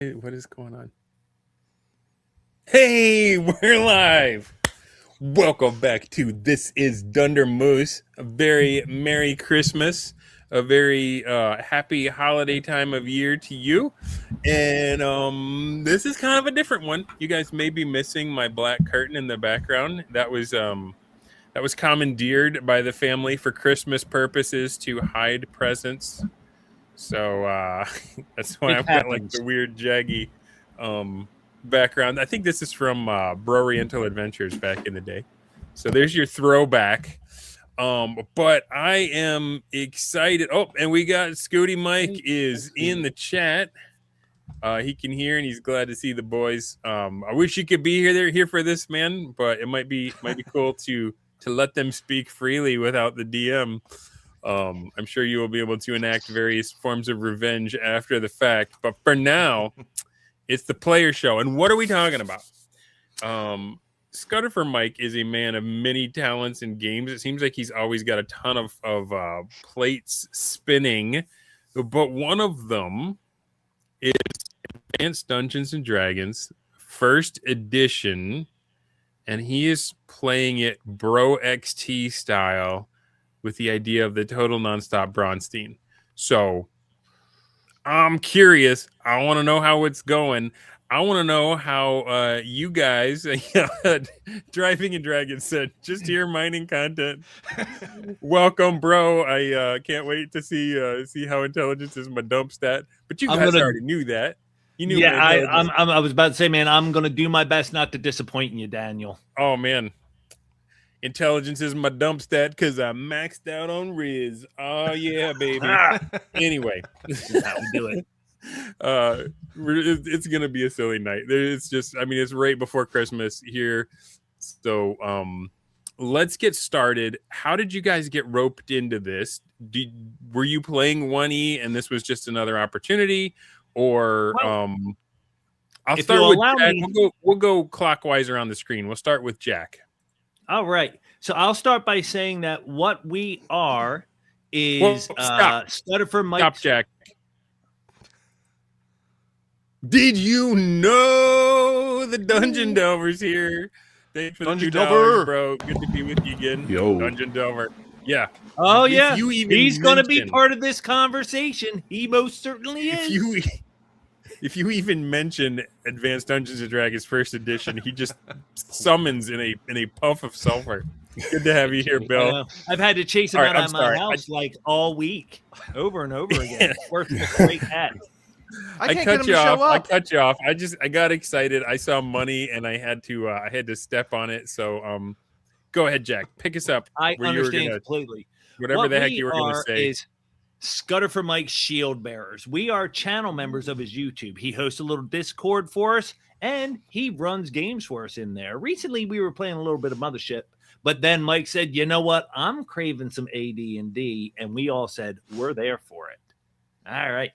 What is going on? Hey, we're live. Welcome back to This is Dunder Moose. A very Merry Christmas, a very happy holiday time of year to you. And this is kind of a different one. You guys may be missing my black curtain in the background. That was commandeered by the family for Christmas purposes to hide presents. So that's why I've got like the weird jaggy background. I think this is from Broriental Adventures back in the day. So there's your throwback. But I am excited. Oh, and we got Scooty Mike is in the chat. He can hear and he's glad to see the boys. I wish you could be here for this, man, but it might be cool to let them speak freely without the DM. I'm sure you will be able to enact various forms of revenge after the fact. But for now, it's the player show. And what are we talking about? Scudder Mike is a man of many talents and games. It seems like he's always got a ton of plates spinning. But one of them is Advanced Dungeons and Dragons, first edition. And he is playing it Bro XT style, with the idea of the total nonstop Braunstein. So I'm curious. I want to know how it's going. I want to know how you guys, Driving and Dragons said, just here mining content. Welcome, bro. I can't wait to see how intelligence is my dump stat. But you guys already knew that. You knew. Yeah, I was about to say, man, I'm going to do my best not to disappoint you, Daniel. Oh, man. Intelligence is my dump stat because I maxed out on Riz. Oh yeah, baby. Anyway, this is how we do it. It's gonna be a silly night. It's just, I mean, it's right before Christmas here, so let's get started. How did you guys get roped into this? Were you playing 1E and this was just another opportunity, or I'll start with Jack. We'll go clockwise around the screen. We'll start with Jack. All right. So I'll start by saying that what we are is Scudder Mike. Stop, Jack. Did you know the Dungeon Delver's here? Thanks for Dungeon the Delver, bro. Good to be with you again. Yo, Dungeon Delver. Yeah. Oh yeah. He's going to be part of this conversation. He most certainly is. If you even mention Advanced Dungeons and Dragons First Edition, he just summons in a puff of sulfur. Good to have you here, Bill. I've had to chase him out of my house like all week, over and over again. Worth a great hat. I cut you off. I got excited. I saw money and I had to step on it. So go ahead, Jack. Pick us up. I understand completely. Whatever the heck you were going to say. Is Scudder for Mike's shield bearers. We are channel members of his YouTube. He hosts a little Discord for us, and he runs games for us in there. Recently, we were playing a little bit of Mothership, but then Mike said, "You know what? I'm craving some AD&D," and we all said, "We're there for it." All right.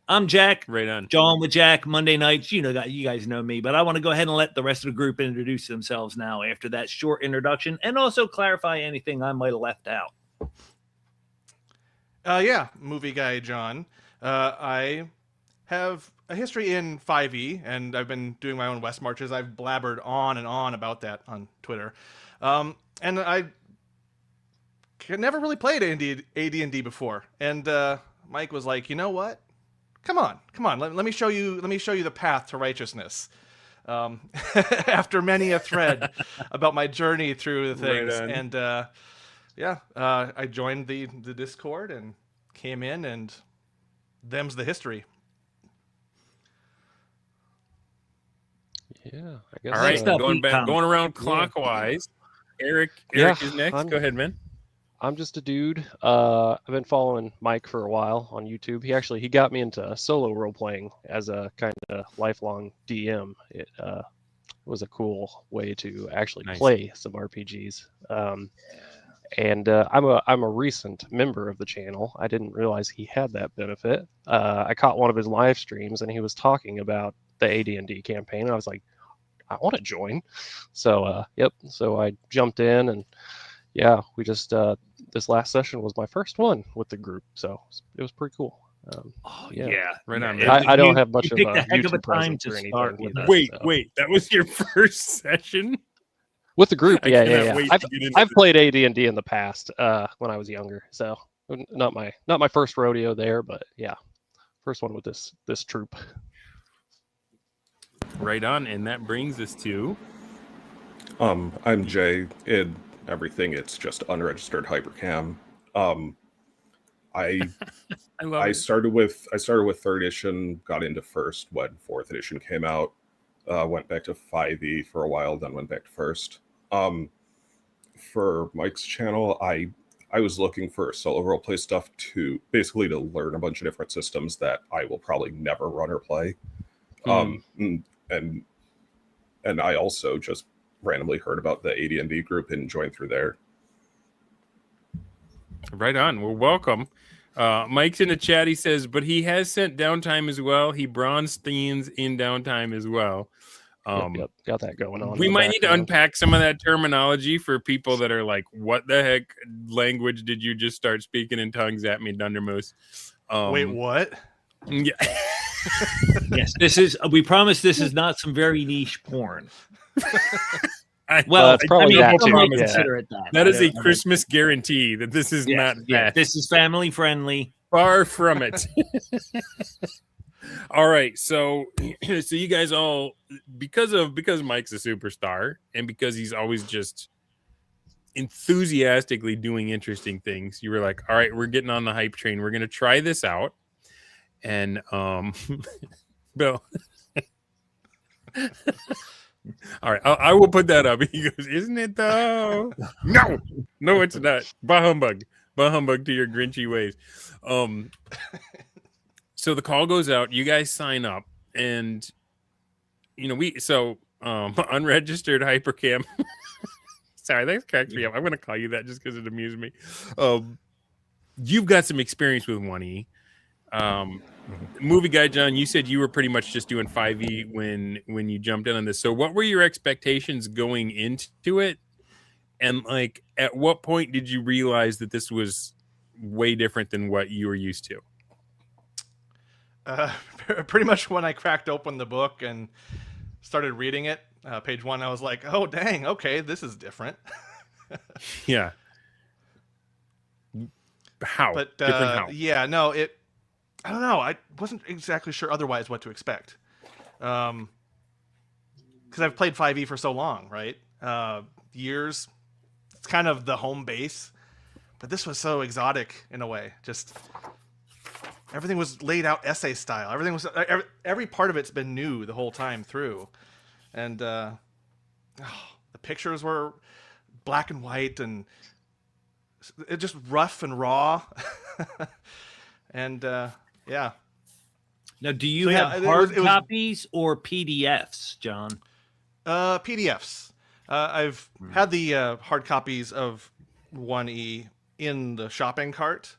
I'm Jack. Right on. John with Jack. Monday nights. You guys know me, but I want to go ahead and let the rest of the group introduce themselves now after that short introduction, and also clarify anything I might have left out. movie guy John. I have a history in 5e, and I've been doing my own West Marches. I've blabbered on and on about that on Twitter. And I never really played AD&D before. And Mike was like, you know what? Come on. Let me show you the path to righteousness. After many a thread about my journey through the things. Right. And I joined the Discord and came in, and them's the history. Yeah, I guess. All right, going around clockwise. Eric is next. Go ahead, man. I'm just a dude. I've been following Mike for a while on YouTube. He got me into solo role playing as a kind of lifelong DM. It was a cool way to actually play some RPGs. And I'm a recent member of the channel. I didn't realize he had that benefit. I caught one of his live streams, and he was talking about the AD&D campaign. And I was like, I want to join. So So I jumped in, and we just this last session was my first one with the group, so it was pretty cool. Yeah, right on. Yeah, I don't have much you of picked a a heck of a YouTube time presence to or anything start with either, us. Wait, so. that was your first session? With the group, I yeah. cannot wait to get into I've this. played AD&D in the past when I was younger, so not my first rodeo there, but yeah, first one with this troop. Right on, and that brings us to I'm Jay. In everything, it's just unregistered hypercam. I I love I it. started with third edition, got into first when fourth edition came out. Went back to 5e for a while, then went back to first. For Mike's channel, I was looking for solo roleplay stuff to basically to learn a bunch of different systems that I will probably never run or play. And I also just randomly heard about the AD&D group and joined through there. Right on. Well, welcome. Mike's in the chat. He says, but he has sent downtime as well. He Braunsteins in downtime as well. Yep, got that going on. We in the might need to background. unpack some of that terminology for people that are like, what the heck language did you just start speaking in tongues at me, Dundermoose? Wait, what? Yeah. Yes, we promise this is not some very niche porn. Well, it's probably that some too, might yeah. consider it that. that is a I don't- Christmas guarantee that this is not that. This is family friendly. Far from it. All right, so you guys all because Mike's a superstar and because he's always just enthusiastically doing interesting things, you were like, all right, we're getting on the hype train. We're gonna try this out. And Bill. All right, I will put that up. He goes, isn't it though? No, it's not. Bah humbug to your Grinchy ways. So the call goes out. You guys sign up, and unregistered hypercam. Sorry, that cracked me up. I'm going to call you that just because it amused me. You've got some experience with 1E. Movie guy John, you said you were pretty much just doing 5e when you jumped in on this. So what were your expectations going into it, and like at what point did you realize that this was way different than what you were used to? Pretty much when I cracked open the book and started reading it, page 1, I was like, oh dang, okay, this is different. Yeah. How? But Different how? yeah, no, I don't know. I wasn't exactly sure otherwise what to expect. Because I've played 5e for so long, right? Years. It's kind of the home base. But this was so exotic in a way. Just everything was laid out essay style. Everything was every part of it's been new the whole time through. And the pictures were black and white and it just rough and raw. And yeah. Now, do you have hard copies or PDFs, John? PDFs. I've had the hard copies of 1E in the shopping cart,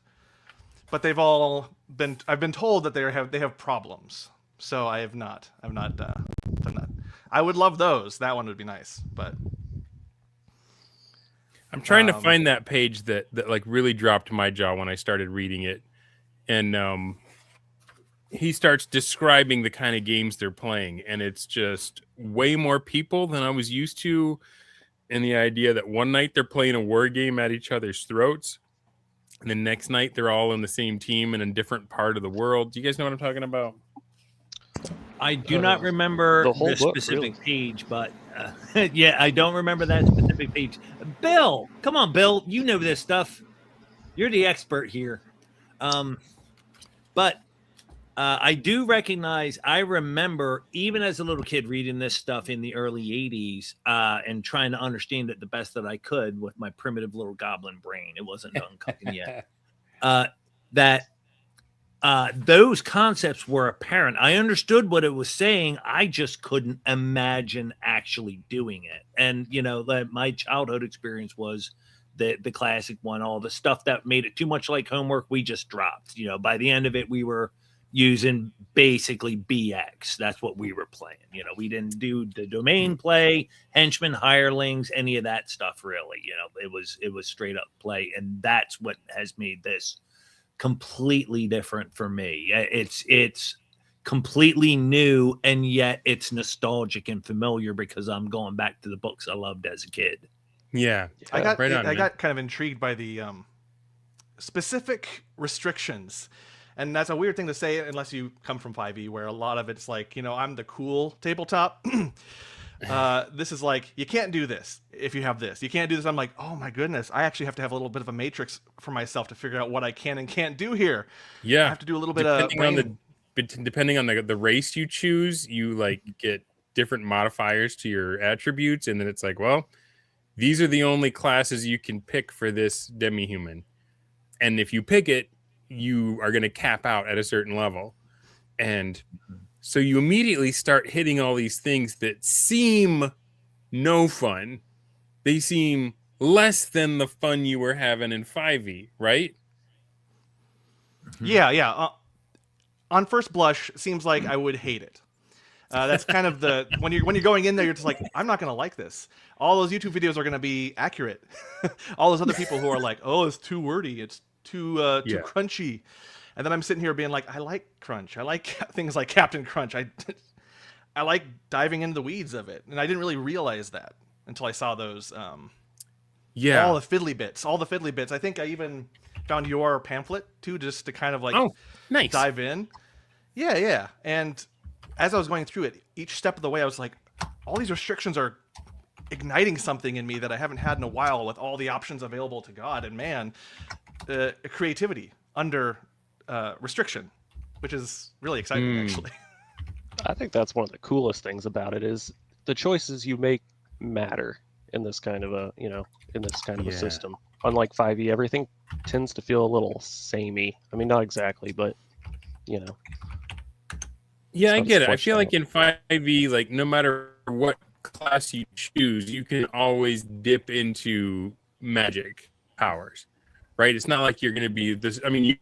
but they've all been. I've been told that they have problems, so I have not. I've not done that. I would love those. That one would be nice, but I'm trying to find that page that like really dropped my jaw when I started reading it, and he starts describing the kind of games they're playing, and it's just way more people than I was used to. And the idea that one night they're playing a war game at each other's throats, and the next night they're all in the same team in a different part of the world. Do you guys know what I'm talking about? I do not remember the whole the book, specific really. page, but yeah, I don't remember that specific page. Bill, come on, Bill, you know this stuff. You're the expert here. But I do recognize, I remember even as a little kid reading this stuff in the early 80s and trying to understand it the best that I could with my primitive little goblin brain. It wasn't done cooking yet. That those concepts were apparent. I understood what it was saying. I just couldn't imagine actually doing it. And, my childhood experience was the classic one, all the stuff that made it too much like homework, we just dropped. By the end of it, we were using basically BX. That's what we were playing. We didn't do the domain play, henchmen, hirelings, any of that stuff really. It was straight up play, and that's what has made this completely different for me. It's completely new, and yet it's nostalgic and familiar because I'm going back to the books I loved as a kid. Yeah, I got right on, I man. got kind of intrigued by the specific restrictions. And that's a weird thing to say unless you come from 5e, where a lot of it's like, I'm the cool tabletop. This is like, you can't do this if you have this. You can't do this. I'm like, oh my goodness, I actually have to have a little bit of a matrix for myself to figure out what I can and can't do here. Yeah, I have to do a little bit of depending on the race you choose, you like get different modifiers to your attributes, and then it's like, well, these are the only classes you can pick for this demi-human, and if you pick it, you are going to cap out at a certain level. And so you immediately start hitting all these things that seem no fun. They seem less than the fun you were having in 5e, right? Yeah. On first blush, seems like I would hate it. That's kind of the when you're going in there, you're just like, I'm not gonna like this. All those YouTube videos are gonna be accurate. All those other people who are like, oh, it's too wordy, it's too crunchy, and then I'm sitting here being like, I like crunch. I like things like Captain Crunch. I like diving into the weeds of it, and I didn't really realize that until I saw those. All the fiddly bits. I think I even found your pamphlet too, just to kind of like nice. dive in. Yeah. And as I was going through it, each step of the way, I was like, all these restrictions are igniting something in me that I haven't had in a while with all the options available to God. And man, creativity under restriction, which is really exciting, actually. I think that's one of the coolest things about it is the choices you make matter in this kind of a, a system. Unlike 5e, everything tends to feel a little samey. I mean, not exactly, but Yeah, I get it. I feel like in 5e, like no matter what class you choose, you can always dip into magic powers, right? It's not like you're going to be this. I mean, you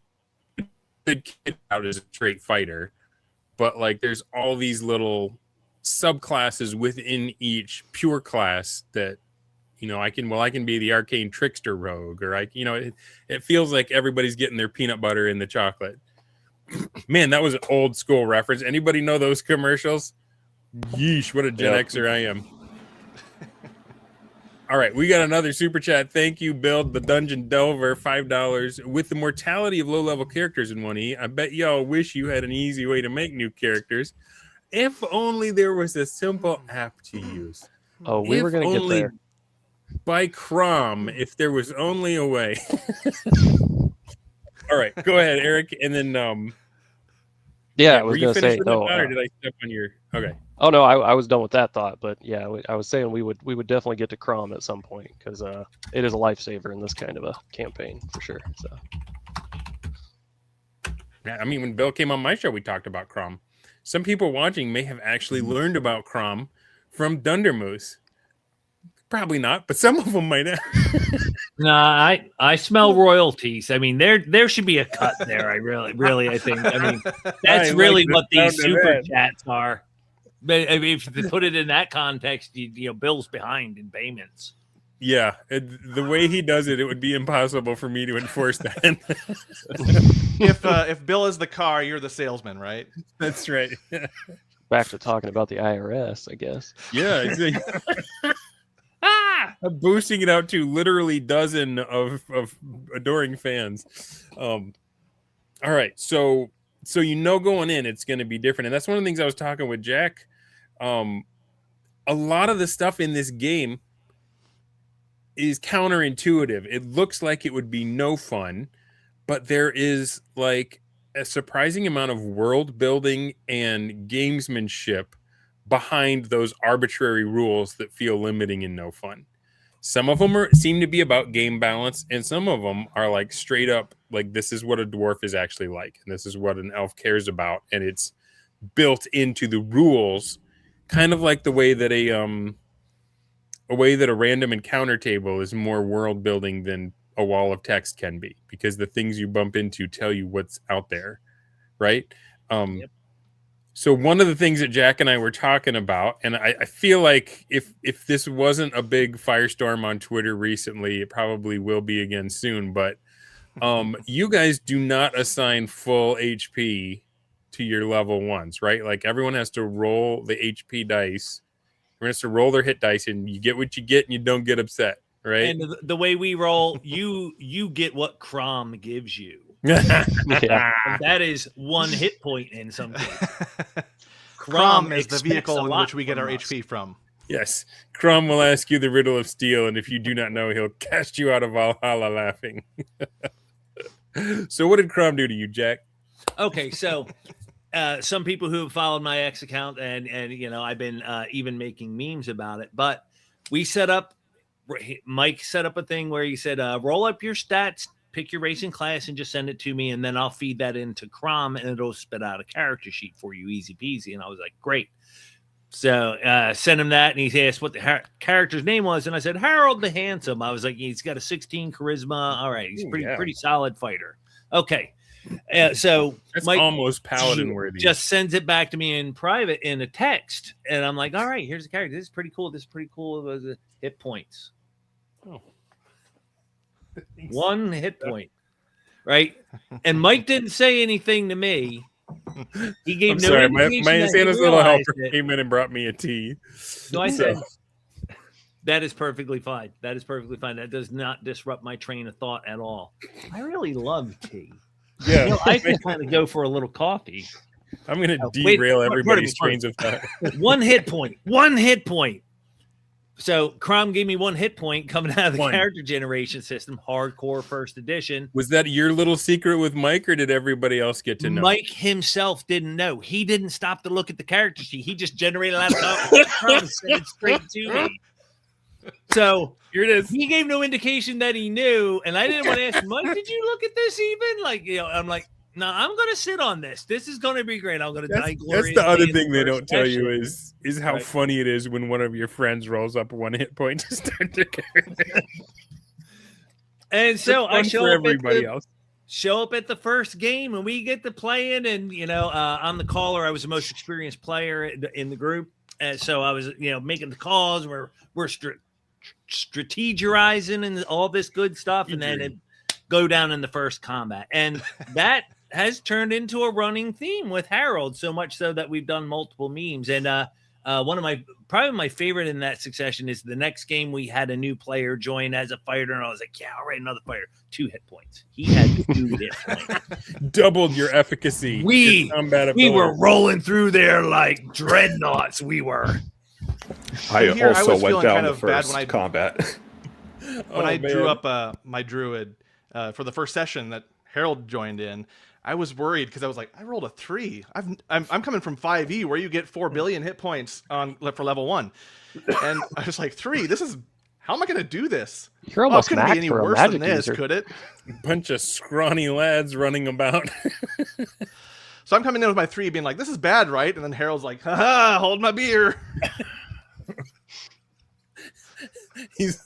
could kid out as a straight fighter, but like there's all these little subclasses within each pure class that I can be the arcane trickster rogue, or it feels like everybody's getting their peanut butter in the chocolate. Man, that was an old school reference. Anybody know those commercials? Yeesh, what a Gen Xer I am. All right, we got another super chat. Thank you, Build the Dungeon Delver, $5. With the mortality of low-level characters in 1E, I bet y'all wish you had an easy way to make new characters. If only there was a simple app to use. Oh, we were going to get there. By Crom, if there was only a way. All right, go ahead, Eric, and then I was going to say or did I step on your? Okay. Oh no, I was done with that thought, but yeah, I was saying we would definitely get to Crom at some point because it is a lifesaver in this kind of a campaign for sure. So yeah, I mean, when Bill came on my show, we talked about Crom. Some people watching may have actually learned about Crom from Dundermoose. Probably not, but some of them might have. Nah, I smell royalties. I mean, there should be a cut there. I really, I think. I mean, that's really what these super chats are. But if you put it in that context, Bill's behind in payments. Yeah, the way he does it, it would be impossible for me to enforce that. If Bill is the car, you're the salesman, right? That's right. Back to talking about the IRS, I guess. Yeah, exactly. I'm boosting it out to literally dozen of adoring fans. All right, so going in, it's going to be different, and that's one of the things I was talking with Jack. A lot of the stuff in this game is counterintuitive. It looks like it would be no fun, but there is like a surprising amount of world building and gamesmanship behind those arbitrary rules that feel limiting and no fun. Some of them seem to be about game balance, and some of them are like straight up like this is what a dwarf is actually like, and this is what an elf cares about, and it's built into the rules, kind of like the way that a random encounter table is more world building than a wall of text can be, because the things you bump into tell you what's out there, right? Yep. So one of the things that Jack and I were talking about, and I feel like if this wasn't a big firestorm on Twitter recently, it probably will be again soon, but You guys do not assign full HP to your level ones, right? Like everyone has to roll the HP dice. Everyone has to roll their hit dice, and you get what you get, and you don't get upset, right? And the way we roll, you get what Crom gives you. Yeah. And that is 1 hit point in some cases. Crom is the expects vehicle a in lot which we get from our us. HP from. Yes. Crom will ask you the riddle of steel, and if you do not know, he'll cast you out of Valhalla laughing. So what did Crom do to you, Jack? Okay, so some people who have followed my X account and I've been even making memes about it, but Mike set up a thing where he said, roll up your stats, pick your race and class, and just send it to me, and then I'll feed that into Crom, and it'll spit out a character sheet for you, easy peasy. And I was like, great. So sent him that, and he asked what the character's name was, and I said Harold the Handsome. I was like, he's got a 16 charisma. All right, he's pretty solid fighter. Okay, so That's Mike almost paladin worthy. just sends it back to me in private in a text, and I'm like, all right, here's the character. This is pretty cool. This is pretty cool. It was hit points. Oh. 1 hit point, right? And Mike didn't say anything to me. He gave I'm no sorry, my indication that he Santa's little realized helper it. came in and brought me a tea. No, I said that is perfectly fine. That is perfectly fine. That does not disrupt my train of thought at all. I really love tea. Yeah, I can kind of go for a little coffee. I'm going to wait, derail pardon everybody's me, pardon trains of thought. 1 hit point. 1 hit point. So Crom gave me 1 hit point coming out of the character generation system, hardcore first edition. Was that your little secret with Mike, or did everybody else get to know? Mike himself didn't know. He didn't stop to look at the character sheet. He just generated out of Crom and sent it straight to me. So here it is. He gave no indication that he knew, and I didn't want to ask Mike, did you look at this even? Like, I'm like, no, I'm going to sit on this. This is going to be great. I'm going to die gloriously. That's the other thing they don't tell you session. is how funny it is when one of your friends rolls up 1 hit point to start their character. And so I show up everybody else. Show up at the first game, and we get to playing. And I'm the caller. I was the most experienced player in the group, and so I was making the calls. We're strategizing and all this good stuff, and then it go down in the first combat, and that has turned into a running theme with Harold, so much so that we've done multiple memes. And one of probably my favorite in that succession is the next game we had a new player join as a fighter, and I was like, yeah, all right, another fighter, 2 hit points. He had 2 hit points. Doubled your efficacy. We were rolling through there like dreadnoughts. We were. I also was went feeling down kind the of bad first combat. When I drew up my druid for the first session that Harold joined in, I was worried because I was like, I rolled a 3. I'm coming from 5e where you get 4 billion hit points for level 1, and I was like, 3. This is how am I going to do this? You're almost couldn't be maxed any for a worse magic than this, user. could it? Bunch of scrawny lads running about. So I'm coming in with my 3, being like, this is bad, right? And then Harold's like, haha, hold my beer. He's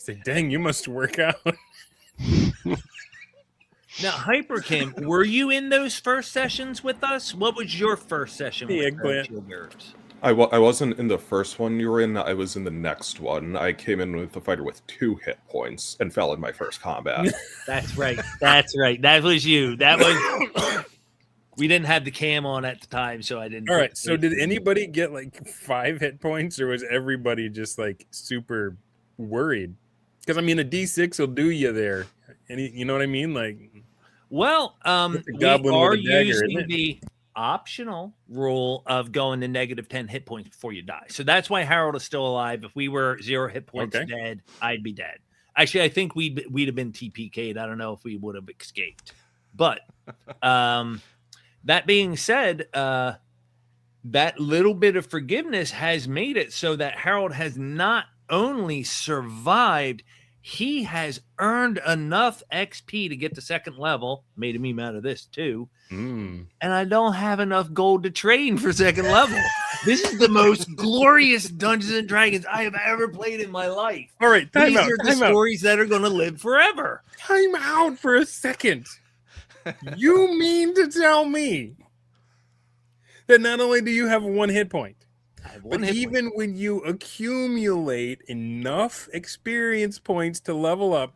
like, dang, you must work out. Now, Hyperkim, were you in those first sessions with us? What was your first session with Shield Bearers? I wasn't in the first one you were in. I was in the next one. I came in with a fighter with 2 hit points and fell in my first combat. That's right. That's right. That was you. That was. We didn't have the cam on at the time, so I didn't. All right. So did anybody get like 5 hit points, or was everybody just like super worried? Because I mean, a D6 will do you there. You know what I mean? Like, well, we are using the optional rule of going to -10 hit points before you die. So that's why Harold is still alive. If we were 0 hit points dead, I'd be dead. Actually, I think we'd have been TPK'd. I don't know if we would have escaped. But that being said, that little bit of forgiveness has made it so that Harold has not only survived, he has earned enough XP to get to 2nd level. Made a meme out of this too. And I don't have enough gold to train for 2nd level. This is the most glorious Dungeons and Dragons I have ever played in my life. All right, these are the stories that are going to live forever. Time out for a second. You mean to tell me that not only do you have 1 hit point, but even when you accumulate enough experience points to level up,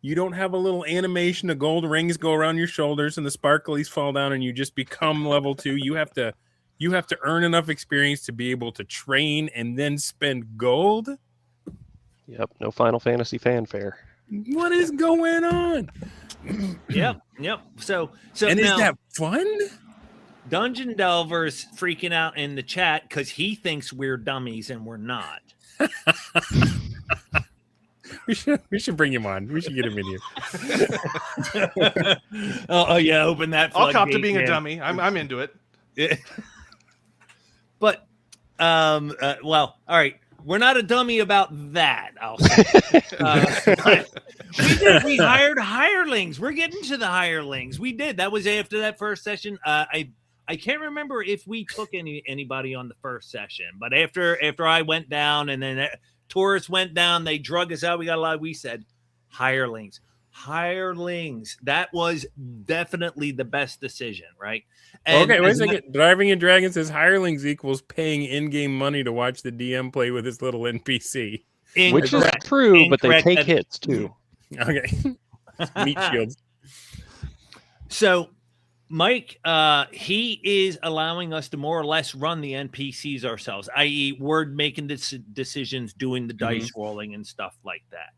You don't have a little animation, the gold rings go around your shoulders and the sparklies fall down and you just become level 2. You have to earn enough experience to be able to train and then spend gold. Yep, no Final Fantasy fanfare. What is going on? Yep. So and now, is that fun? Dungeon Delver's freaking out in the chat because he thinks we're dummies and we're not. We should bring him on. We should get him in here. oh yeah, open that. I'll cop to being a dummy. I'm into it. But well, all right. We're not a dummy about that. I'll say. We hired hirelings. We're getting to the hirelings. We did. That was after that first session. I can't remember if we took anybody on the first session, but after I went down and then Taurus went down, they drug us out. We got a lot. We said hirelings. That was definitely the best decision, right? And okay, wait a second. Driving and Dragons says hirelings equals paying in-game money to watch the DM play with his little NPC. Which is true, but they take hits too. Okay. Meat shields. So Mike, he is allowing us to more or less run the NPCs ourselves, i.e. we're making decisions, doing the dice rolling and stuff like that.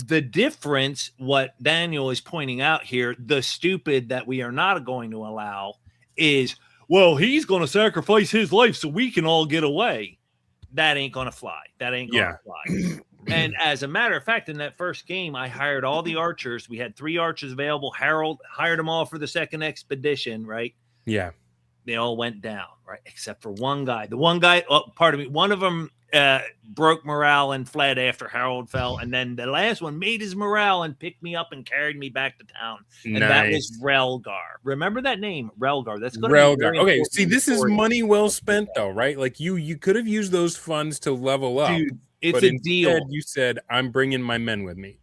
The difference, what Daniel is pointing out here, the stupid that we are not going to allow is, well, he's going to sacrifice his life so we can all get away. That ain't going to fly. Fly. And as a matter of fact, in that first game, I hired all the archers. We had 3 archers available. Harold hired them all for the second expedition, right? Yeah. They all went down, right? Except for one guy. The one guy, one of them broke morale and fled after Harold fell. And then the last one made his morale and picked me up and carried me back to town. And that was Relgar. Remember that name, Relgar. That's going to be very okay, see, this is money well spent, though, right? Like you could have used those funds to level up. Dude, it's but a instead, deal. You said, I'm bringing my men with me.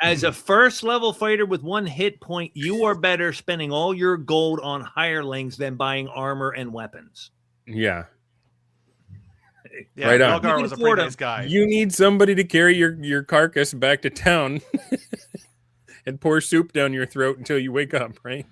As a first level fighter with 1 hit point, you are better spending all your gold on hirelings than buying armor and weapons. Yeah. Yeah, right on. Relgar was a pretty nice guy. You need somebody to carry your carcass back to town and pour soup down your throat until you wake up, right?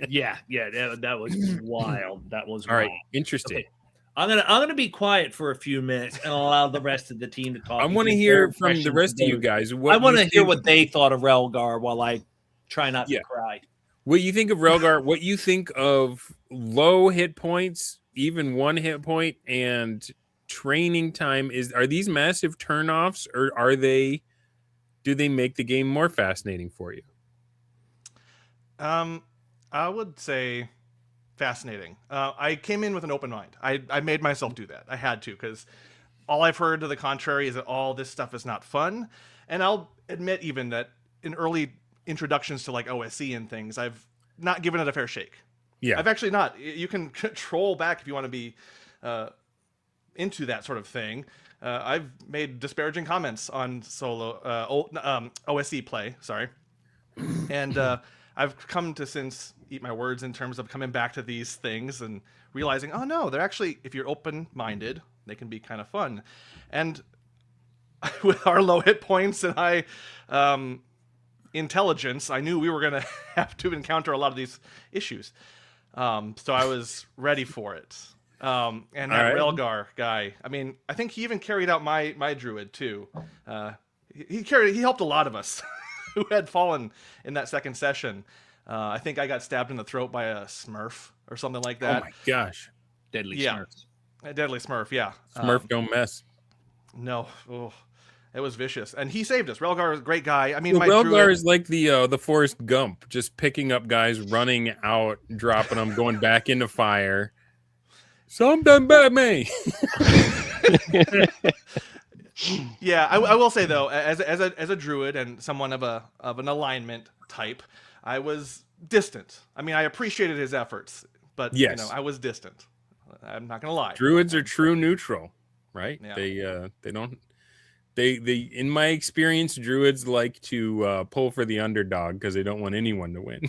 Yeah, that was wild. That was all wild. right. Interesting. Okay. I'm gonna be quiet for a few minutes and allow the rest of the team to talk. I want to hear from the rest of you guys. I want to hear what they thought of Relgar while I try not to cry. What you think of Relgar? What you think of low hit points, even 1 hit point, and training time? Are these massive turnoffs, or do they make the game more fascinating for you? I would say fascinating. I came in with an open mind. I made myself do that. I had to, because all I've heard to the contrary is that all this stuff is not fun. And I'll admit even that in early introductions to like OSE and things, I've not given it a fair shake. Yeah, I've actually not. You can troll back if you want to be into that sort of thing. I've made disparaging comments on OSE play, sorry. And I've come to since eat my words in terms of coming back to these things and realizing, oh no, they're actually, if you're open-minded, they can be kind of fun. And with our low hit points and high intelligence, I knew we were going to have to encounter a lot of these issues. So I was ready for it. And that Relgar guy, I mean, I think he even carried out my druid too. He helped a lot of us who had fallen in that second session. I think I got stabbed in the throat by a Smurf or something like that. Oh my gosh. Deadly Smurfs. A deadly Smurf, yeah. Smurf don't mess. No. Oh, it was vicious. And he saved us. Relgar is a great guy. I mean, Relgar is like the Forrest Gump, just picking up guys, running out, dropping them, going back into fire. Some done bad me. Yeah, I will say though, as a druid and someone of an alignment type, I was distant. I mean, I appreciated his efforts, but yes, I was distant. I'm not gonna lie. Druids are true neutral, right? Yeah. They don't. They in my experience, druids like to pull for the underdog because they don't want anyone to win.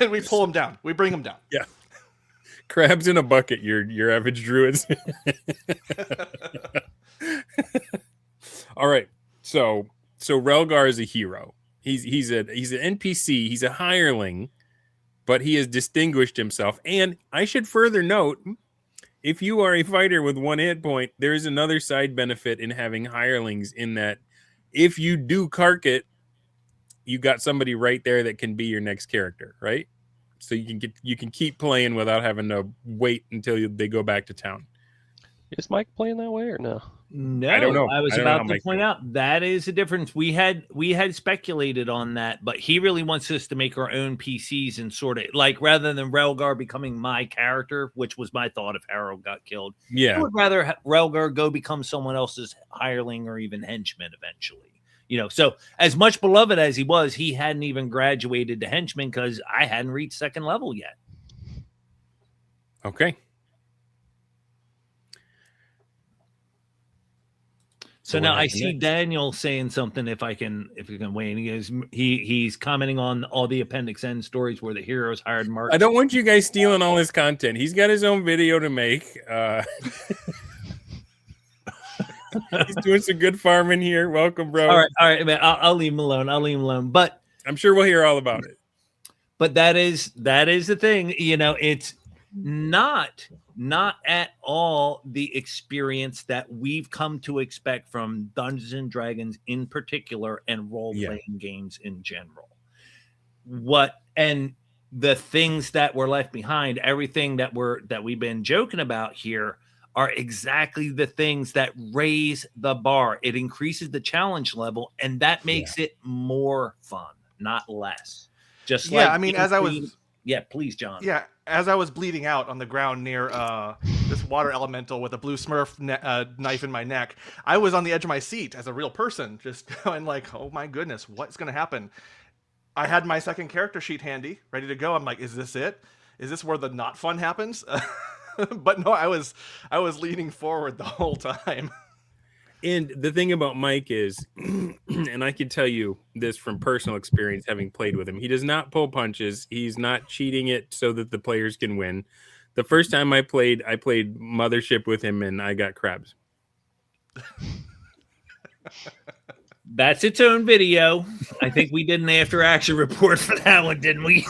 And we pull them down. We bring them down. Yeah. Crabs in a bucket, your average druids. All right. So So Relgar is a hero. He's an NPC. He's a hireling, but he has distinguished himself. And I should further note, if you are a fighter with 1 hit point, there is another side benefit in having hirelings in that if you do cark it, you got somebody right there that can be your next character, right? So you can keep playing without having to wait until they go back to town. Is Mike playing that way or no? No, I don't know. I was I don't know about how to Mike point out that is the difference. We had speculated on that, but he really wants us to make our own PCs and sort of like rather than Relgar becoming my character, which was my thought if Harold got killed. I Yeah. would rather Relgar go become someone else's hireling or even henchman eventually. You know, so as much beloved as he was, he hadn't even graduated to henchman because I hadn't reached 2nd level yet. Okay. So what now I happened see next? Daniel saying something. If you can weigh in, he's commenting on all the Appendix N stories where the heroes hired Mark. I don't want you guys stealing all his content. He's got his own video to make. He's doing some good farming here. Welcome, bro. All right, man. I'll leave him alone. But I'm sure we'll hear all about it. But that is the thing. You know, it's not at all the experience that we've come to expect from Dungeons and Dragons in particular and role-playing games in general. And the things that were left behind, everything that we've been joking about here are exactly the things that raise the bar. It increases the challenge level, and that makes it more fun, not less. Just like I mean, as I was please, John. Yeah, as I was bleeding out on the ground near this water elemental with a blue Smurf knife in my neck, I was on the edge of my seat as a real person, just going like, "Oh my goodness, what's going to happen?" I had my 2nd character sheet handy, ready to go. I'm like, "Is this it? Is this where the not fun happens?" But no, I was leaning forward the whole time. And the thing about Mike is, and I can tell you this from personal experience, having played with him, he does not pull punches. He's not cheating it so that the players can win. The first time I played Mothership with him, and I got crabs. That's its own video. I think we did an after-action report for that one, didn't we?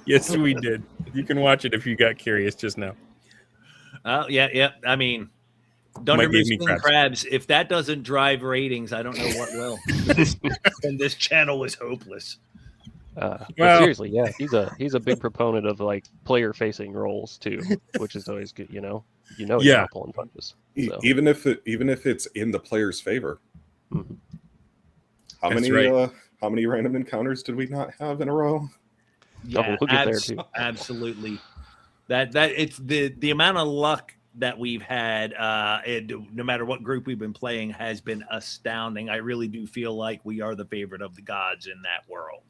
Yes, we did. You can watch it if you got curious just now. Oh, yeah. I mean, Dunder Mifflin crabs. If that doesn't drive ratings, I don't know what will. And this channel is hopeless. But seriously, yeah, he's a big proponent of like player-facing roles too, which is always good. He's not pulling punches. So. Even if it's in the player's favor. Mm-hmm. How many random encounters did we not have in a row? Yeah, we'll get there too. Absolutely. That it's the amount of luck that we've had, no matter what group we've been playing, has been astounding. I really do feel like we are the favorite of the gods in that world.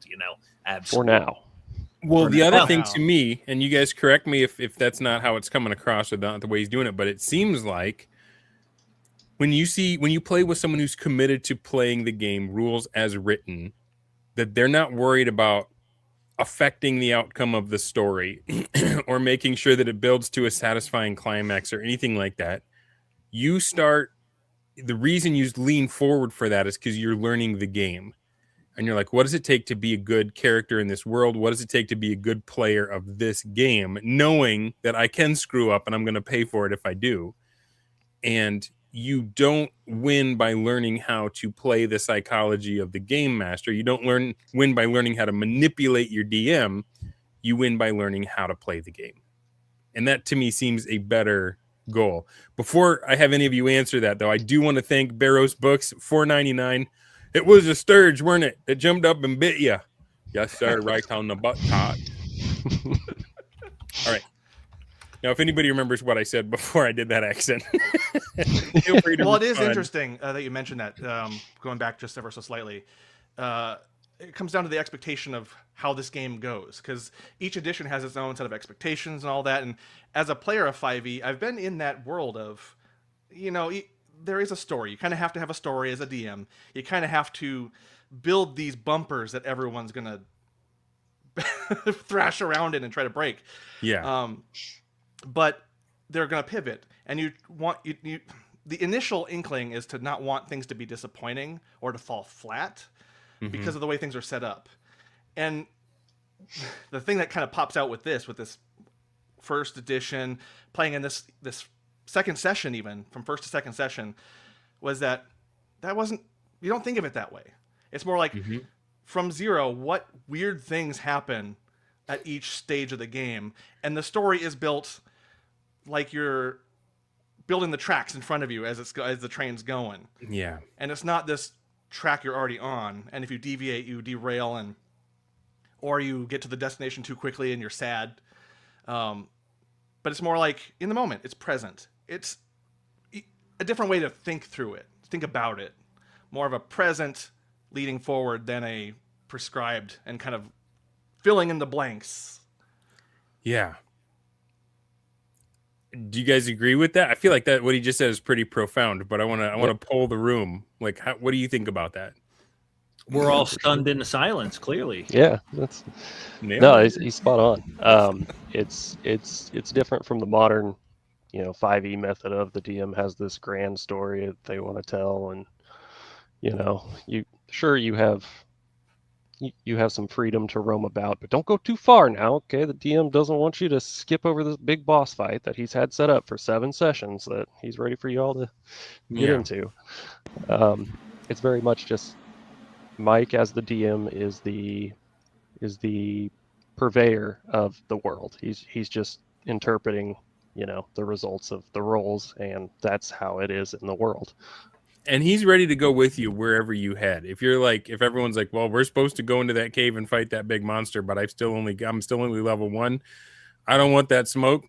Absolutely. For now. Well, the other thing to me, and you guys correct me if that's not how it's coming across or not the way he's doing it, but it seems like when you play with someone who's committed to playing the game rules as written, that they're not worried about affecting the outcome of the story or making sure that it builds to a satisfying climax or anything like that. The reason you lean forward for that is because you're learning the game. And you're like, what does it take to be a good character in this world? What does it take to be a good player of this game? Knowing that I can screw up and I'm going to pay for it if I do. And you don't win by learning how to play the psychology of the game master. You don't win by learning how to manipulate your DM. You win by learning how to play the game. And that to me seems a better goal. Before I have any of you answer that, though, I do want to thank Barrows Books, $4.99. It was a sturge, weren't it? That jumped up and bit you. Yes, sir, right on the butt top. All right. Now, if anybody remembers what I said before I did that accent, feel free to Well, it is interesting that you mentioned that, going back just ever so slightly. It comes down to the expectation of how this game goes, because each edition has its own set of expectations and all that. And as a player of 5e, I've been in that world of, there is a story. You kind of have to have a story as a DM. You kind of have to build these bumpers that everyone's going to thrash around in and try to break. Yeah. But they're going to pivot, and the initial inkling is to not want things to be disappointing or to fall flat because of the way things are set up. And the thing that kind of pops out with this first edition, playing in this second session, even from first to second session, was that wasn't, you don't think of it that way. It's more like from zero, what weird things happen at each stage of the game, and the story is built like you're building the tracks in front of you as the train's going. Yeah. And it's not this track you're already on, and if you deviate, you derail, or you get to the destination too quickly and you're sad. But it's more like in the moment, it's present. It's a different way to think through it, think about it. More of a present leading forward than a prescribed and kind of filling in the blanks. Yeah. Do you guys agree with that? I feel like that what he just said is pretty profound, but I want to poll the room. Like, what do you think about that? We're all stunned into silence. Clearly, Yeah, that's he's spot on. It's different from the modern, 5e method of the DM has this grand story that they want to tell, and you have some freedom to roam about, but don't go too far now. Okay, the DM doesn't want you to skip over this big boss fight that he's had set up for 7 sessions that he's ready for you all to get into. It's very much just Mike as the DM is the purveyor of the world. He's just interpreting, the results of the rolls, and that's how it is in the world. And he's ready to go with you wherever you head. If everyone's like, well, we're supposed to go into that cave and fight that big monster, but I'm still only level 1. I don't want that smoke.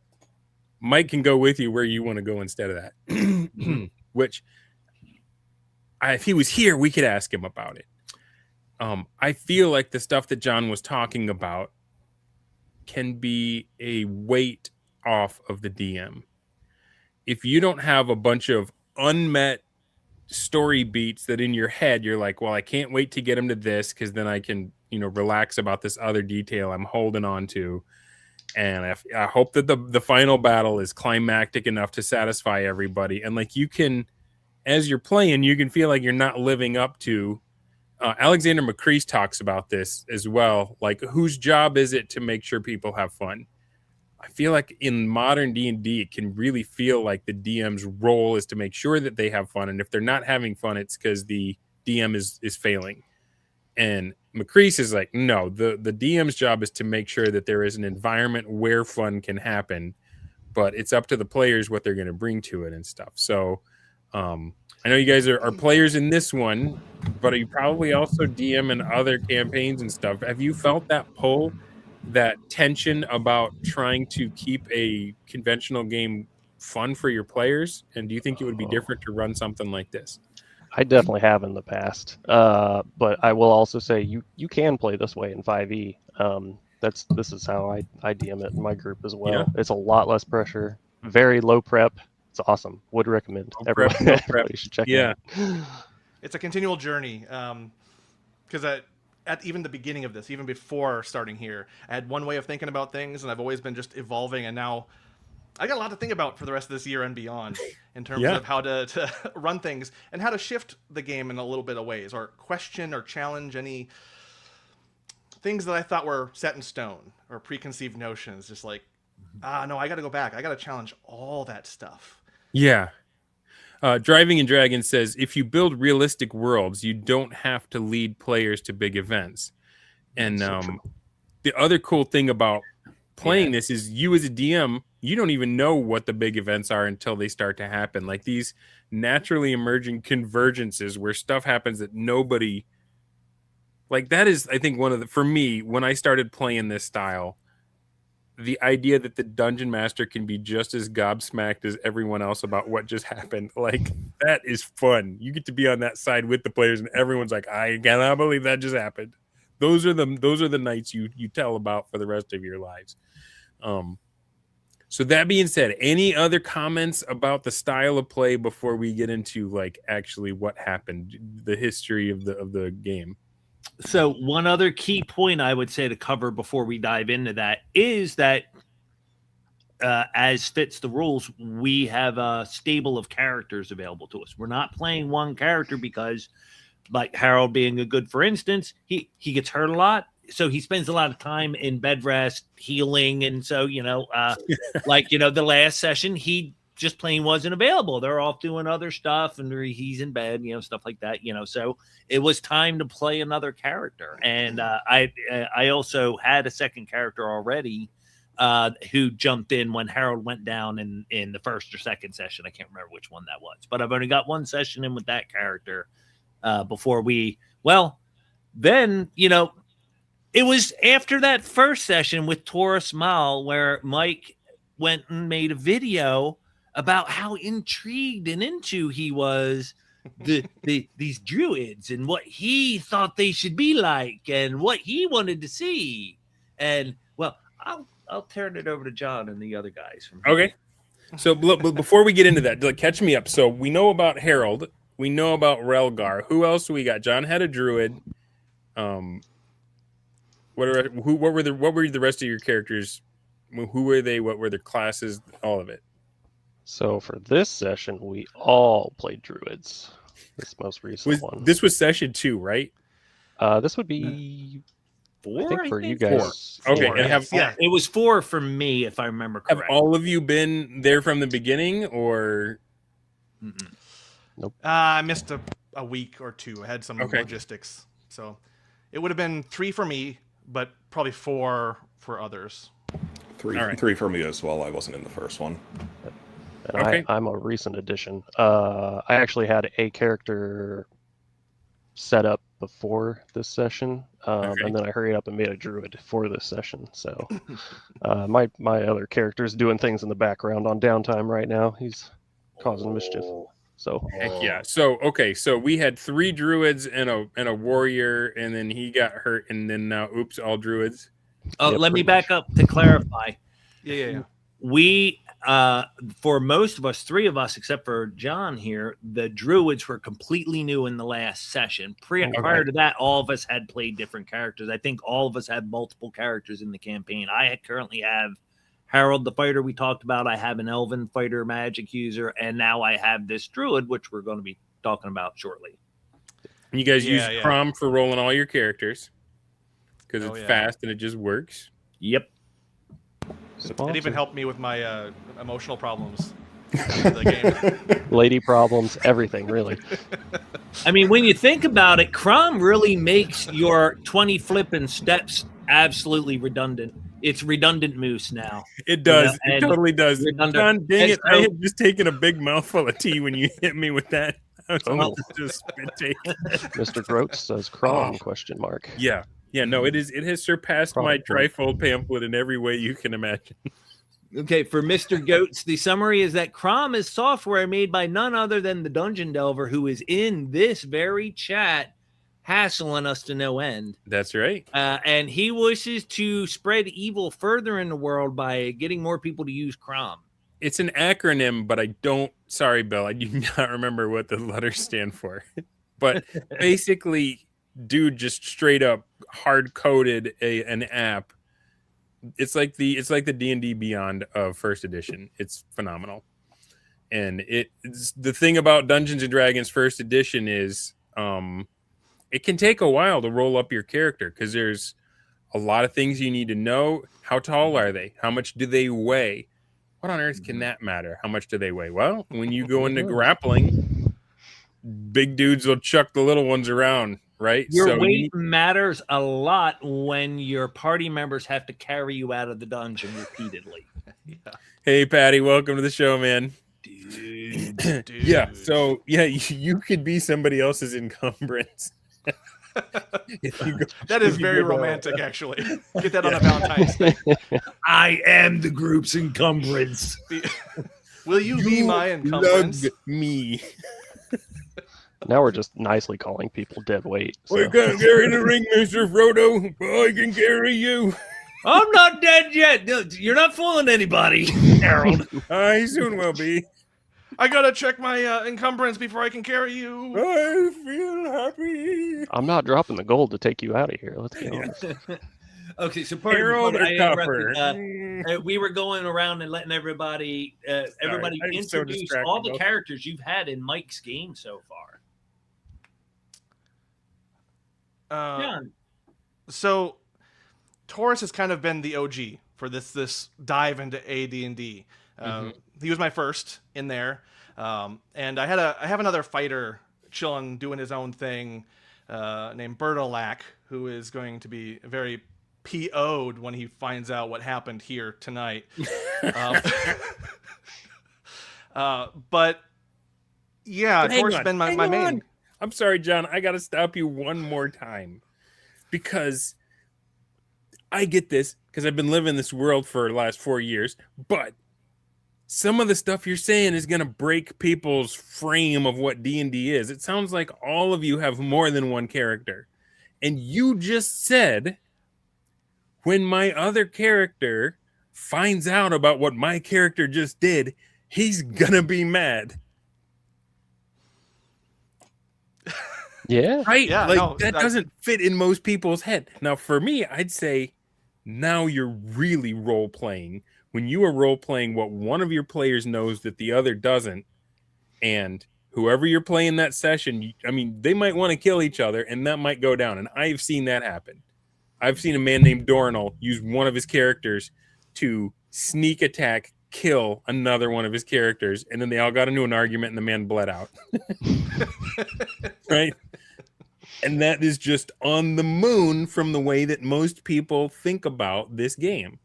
Mike can go with you where you want to go instead of that. Which, if he was here, we could ask him about it. I feel like the stuff that John was talking about can be a weight off of the DM. If you don't have a bunch of unmet story beats that in your head you're like, well, I can't wait to get him to this because then I can, relax about this other detail I'm holding on to. And I hope that the final battle is climactic enough to satisfy everybody. And like you can, as you're playing, you can feel like you're not living up to. Alexander McCrease talks about this as well. Like, whose job is it to make sure people have fun? I feel like in modern D&D, it can really feel like the DM's role is to make sure that they have fun. And if they're not having fun, it's because the DM is failing. And McCrease is like, no, the DM's job is to make sure that there is an environment where fun can happen, but it's up to the players what they're going to bring to it and stuff. So I know you guys are players in this one, but you probably also DM in other campaigns and stuff. Have you felt that pull, that tension about trying to keep a conventional game fun for your players? And do you think it would be different to run something like this? I definitely have in the past, but I will also say you can play this way in 5e. This is how I DM it in my group as well. Yeah. It's a lot less pressure, very low prep. It's awesome. Would recommend. Everybody should check it out. It's a continual journey. Because at even the beginning of this, even before starting here, I had one way of thinking about things, and I've always been just evolving. And now I got a lot to think about for the rest of this year and beyond in terms of how to run things and how to shift the game in a little bit of ways, or question or challenge any things that I thought were set in stone or preconceived notions. Just like, no, I got to go back. I got to challenge all that stuff. Yeah. Driving and Dragon says, if you build realistic worlds, you don't have to lead players to big events. And the other cool thing about playing this is you as a DM, you don't even know what the big events are until they start to happen. Like these naturally emerging convergences where stuff happens that nobody... Like that is, I think, for me, when I started playing this style, the idea that the dungeon master can be just as gobsmacked as everyone else about what just happened, like that is fun. You get to be on that side with the players, and everyone's like, "I cannot believe that just happened." Those are the nights you tell about for the rest of your lives. So that being said, any other comments about the style of play before we get into like actually what happened, the history of the game? So one other key point I would say to cover before we dive into that is that as fits the rules, we have a stable of characters available to us. We're not playing one character because, like Harold being a good, for instance, he gets hurt a lot. So he spends a lot of time in bed rest, healing. And so, the last session, he just plain wasn't available. They're off doing other stuff and he's in bed, stuff like that, so it was time to play another character. And I also had a second character already who jumped in when Harold went down in the first or second session. I can't remember which one that was, but I've only got one session in with that character before then, it was after that first session with Taurus Mal where Mike went and made a video about how intrigued and into he was these druids and what he thought they should be like and what he wanted to see. And I'll turn it over to John and the other guys. Okay. So before we get into that, catch me up. So we know about Harold. We know about Relgar. Who else do we got? John had a druid. What were the rest of your characters? Who were they? What were their classes? All of it. So for this session, we all played druids. This most recent one. This was session 2, right? This would be 4. I think for you guys. 4. Okay. 4. It was 4 for me, if I remember correctly. Have all of you been there from the beginning, or? Mm-mm. Nope. I missed a week or 2. I had some logistics, so it would have been 3 for me, but probably 4 for others. 3 for me as well. I wasn't in the first one. And Okay. I'm a recent addition. I actually had a character set up before this session, and then I hurried up and made a druid for this session. So my other character is doing things in the background on downtime right now. He's causing mischief. So Heck yeah. So we had 3 druids and a warrior, and then he got hurt, and then now all druids. Oh, Yeah, let me pretty back up to clarify. Yeah. We, for most of us, 3 of us, except for John here, the druids were completely new in the last session. Prior to that, all of us had played different characters. I think all of us had multiple characters in the campaign. I currently have Harold the fighter we talked about. I have an elven fighter magic user, and now I have this druid, which we're going to be talking about shortly. You guys use Crom for rolling all your characters because it's fast and it just works. Yep. It even helped me with my emotional problems. The game. lady problems, everything really. I mean, when you think about it, Crom really makes your 20 flipping steps absolutely redundant. It's redundant moose now. It does. It totally does. Redundant. John, dang it. I had just taken a big mouthful of tea when you hit me with that. I was almost just spit take. Mr. Groats says Crom ? Yeah. Yeah, no, it has surpassed my trifold pamphlet in every way you can imagine. Okay, for Mr. Goats, the summary is that Crom is software made by none other than the Dungeon Delver, who is in this very chat, hassling us to no end. That's right. And he wishes to spread evil further in the world by getting more people to use Crom. It's an acronym, but sorry, Bill, I do not remember what the letters stand for. But basically, dude just straight up hard coded an app. It's like the D&D Beyond of first edition. It's phenomenal. And it's the thing about Dungeons and Dragons first edition is it can take a while to roll up your character because there's a lot of things you need to know. How tall are they? How much do they weigh? What on earth can that matter? How much do they weigh? Well, when you go into grappling, big dudes will chuck the little ones around, right? Your weight matters a lot when your party members have to carry you out of the dungeon repeatedly. Hey, Patty, welcome to the show, man. Dude. Yeah, so you could be somebody else's encumbrance. That is very romantic, actually. Get that on a Valentine's Day. I am the group's encumbrance. Will you be my encumbrance? Me. Now we're just nicely calling people dead weight. So. I can't carry the ring, Mr. Frodo, but I can carry you. I'm not dead yet. You're not fooling anybody, Harold. I soon will be. I gotta check my encumbrance before I can carry you. I feel happy. I'm not dropping the gold to take you out of here. Let's be honest. Okay, so part Harold of the or I Copper? interrupted, we were going around and letting everybody I'm so introduce distracted all the both. characters you've had in Mike's game so far. John. So Taurus has kind of been the OG for this dive into AD&D. He was my first in there, and I have another fighter chilling, doing his own thing, named Bertolac, who is going to be very PO'd when he finds out what happened here tonight. But yeah, Taurus has been my main. I'm sorry, John. I got to stop you one more time because I get this because I've been living this world for the last 4 years, but some of the stuff you're saying is going to break people's frame of what D&D is. It sounds like all of you have more than one character. And you just said when my other character finds out about what my character just did, he's going to be mad. Yeah. Right? Yeah, like no, that doesn't fit in most people's head. Now, for me, I'd say now you're really role playing. When you are role playing what one of your players knows that the other doesn't, and whoever you're playing that session, I mean, they might want to kill each other, and that might go down. And I've seen that happen. I've seen a man named Dornell use one of his characters to sneak attack, kill another one of his characters, and then they all got into an argument, and the man bled out. Right? And that is just on the moon from the way that most people think about this game.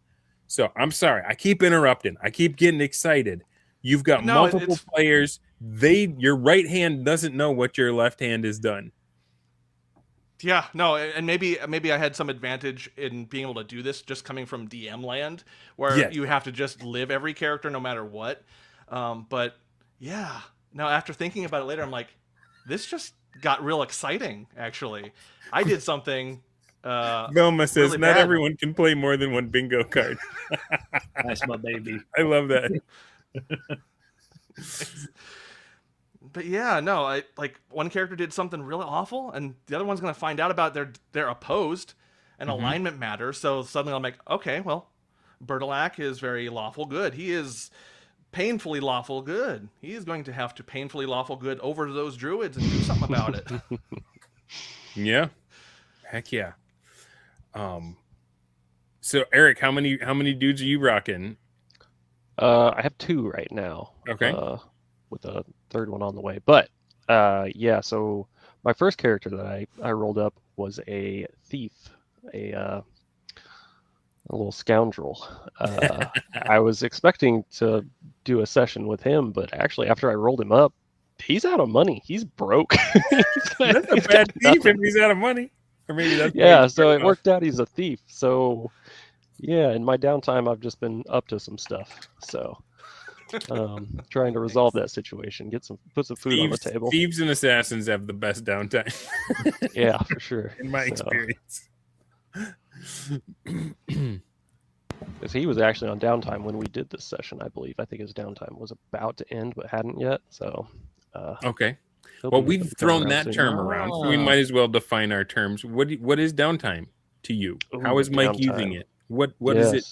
So I'm sorry. I keep interrupting. I keep getting excited. You've got multiple players. Your right hand doesn't know what your left hand has done. Yeah, no, and maybe I had some advantage in being able to do this just coming from DM land, where you have to just live every character no matter what. But yeah, now after thinking about it later, I'm like, this just got real exciting. Actually, I did something. Velma says really not bad. everyone can play more than one bingo card. That's my baby. I love that. But yeah, no, I like one character did something really awful, and the other one's gonna find out about they're opposed, and alignment matters. So suddenly I'm like, okay, well, Bertolac is very lawful good. He is painfully lawful good. He is going to have to painfully lawful good over those druids and do something about it. Yeah, heck yeah. So Eric, how many dudes are you rocking? I have 2 right now. Okay. With a third one on the way. But yeah, so my first character that I rolled up was a thief, a little scoundrel. I was expecting to do a session with him, but actually after I rolled him up, he's out of money. He's broke. That's a bad thief if he's out of money. Or maybe that's so it worked out he's a thief. So yeah, in my downtime I've just been up to some stuff. So trying to resolve that situation, put some food on the table. Thieves and assassins have the best downtime. Yeah, for sure. In my experience. Because he was actually on downtime when we did this session, I believe. I think his downtime was about to end, but hadn't yet. So okay. Well, we've thrown that term around, so we might as well define our terms. What is downtime to you? How is Mike using it? What is it?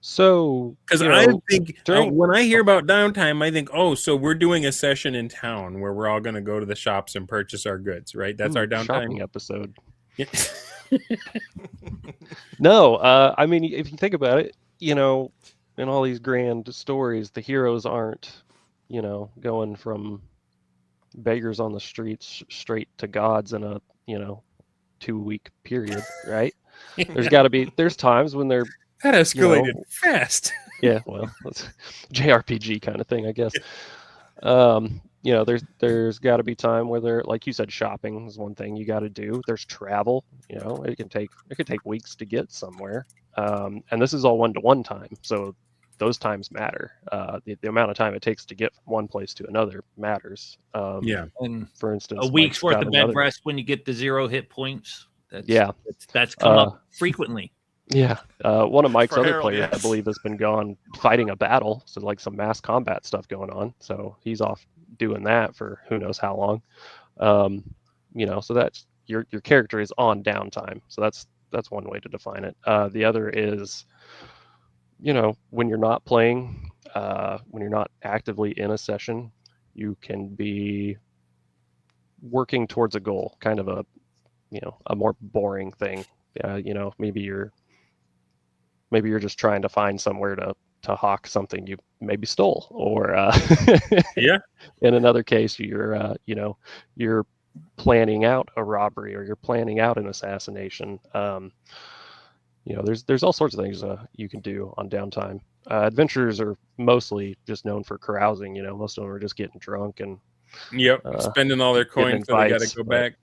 So, because I think when I hear about downtime, I think, oh, so we're doing a session in town where we're all going to go to the shops and purchase our goods, right? That's our downtime shopping episode. Yeah. No, I mean, if you think about it, in all these grand stories, the heroes aren't, going from beggars on the streets straight to gods in a 2-week period, right? There's times when they're that escalated fast. Yeah, well, that's JRPG kind of thing, I guess. There's got to be time where they're, like you said, shopping is one thing you got to do. There's travel. It could take weeks to get somewhere, and this is all 1-to-1 time, so those times matter. The amount of time it takes to get from one place to another matters. And for instance, a week's worth of bed rest when you get the 0 hit points. That's come up frequently. Yeah, one of Mike's other Harold, players, yes. I believe, has been gone fighting a battle, so like some mass combat stuff going on. So he's off doing that for who knows how long. So that's your character is on downtime. So that's one way to define it. The other is, you know, when you're not playing, when you're not actively in a session, you can be working towards a goal, kind of a, you know, a more boring thing. You know, maybe you're just trying to find somewhere to hawk something you maybe stole, or Yeah. in another case, you're you know, you're planning out a robbery, or you're planning out an assassination. You know, there's all sorts of things you can do on downtime. Adventurers are mostly just known for carousing. You know, most of them are just getting drunk and Yep. Spending all their coins, so they got to go back.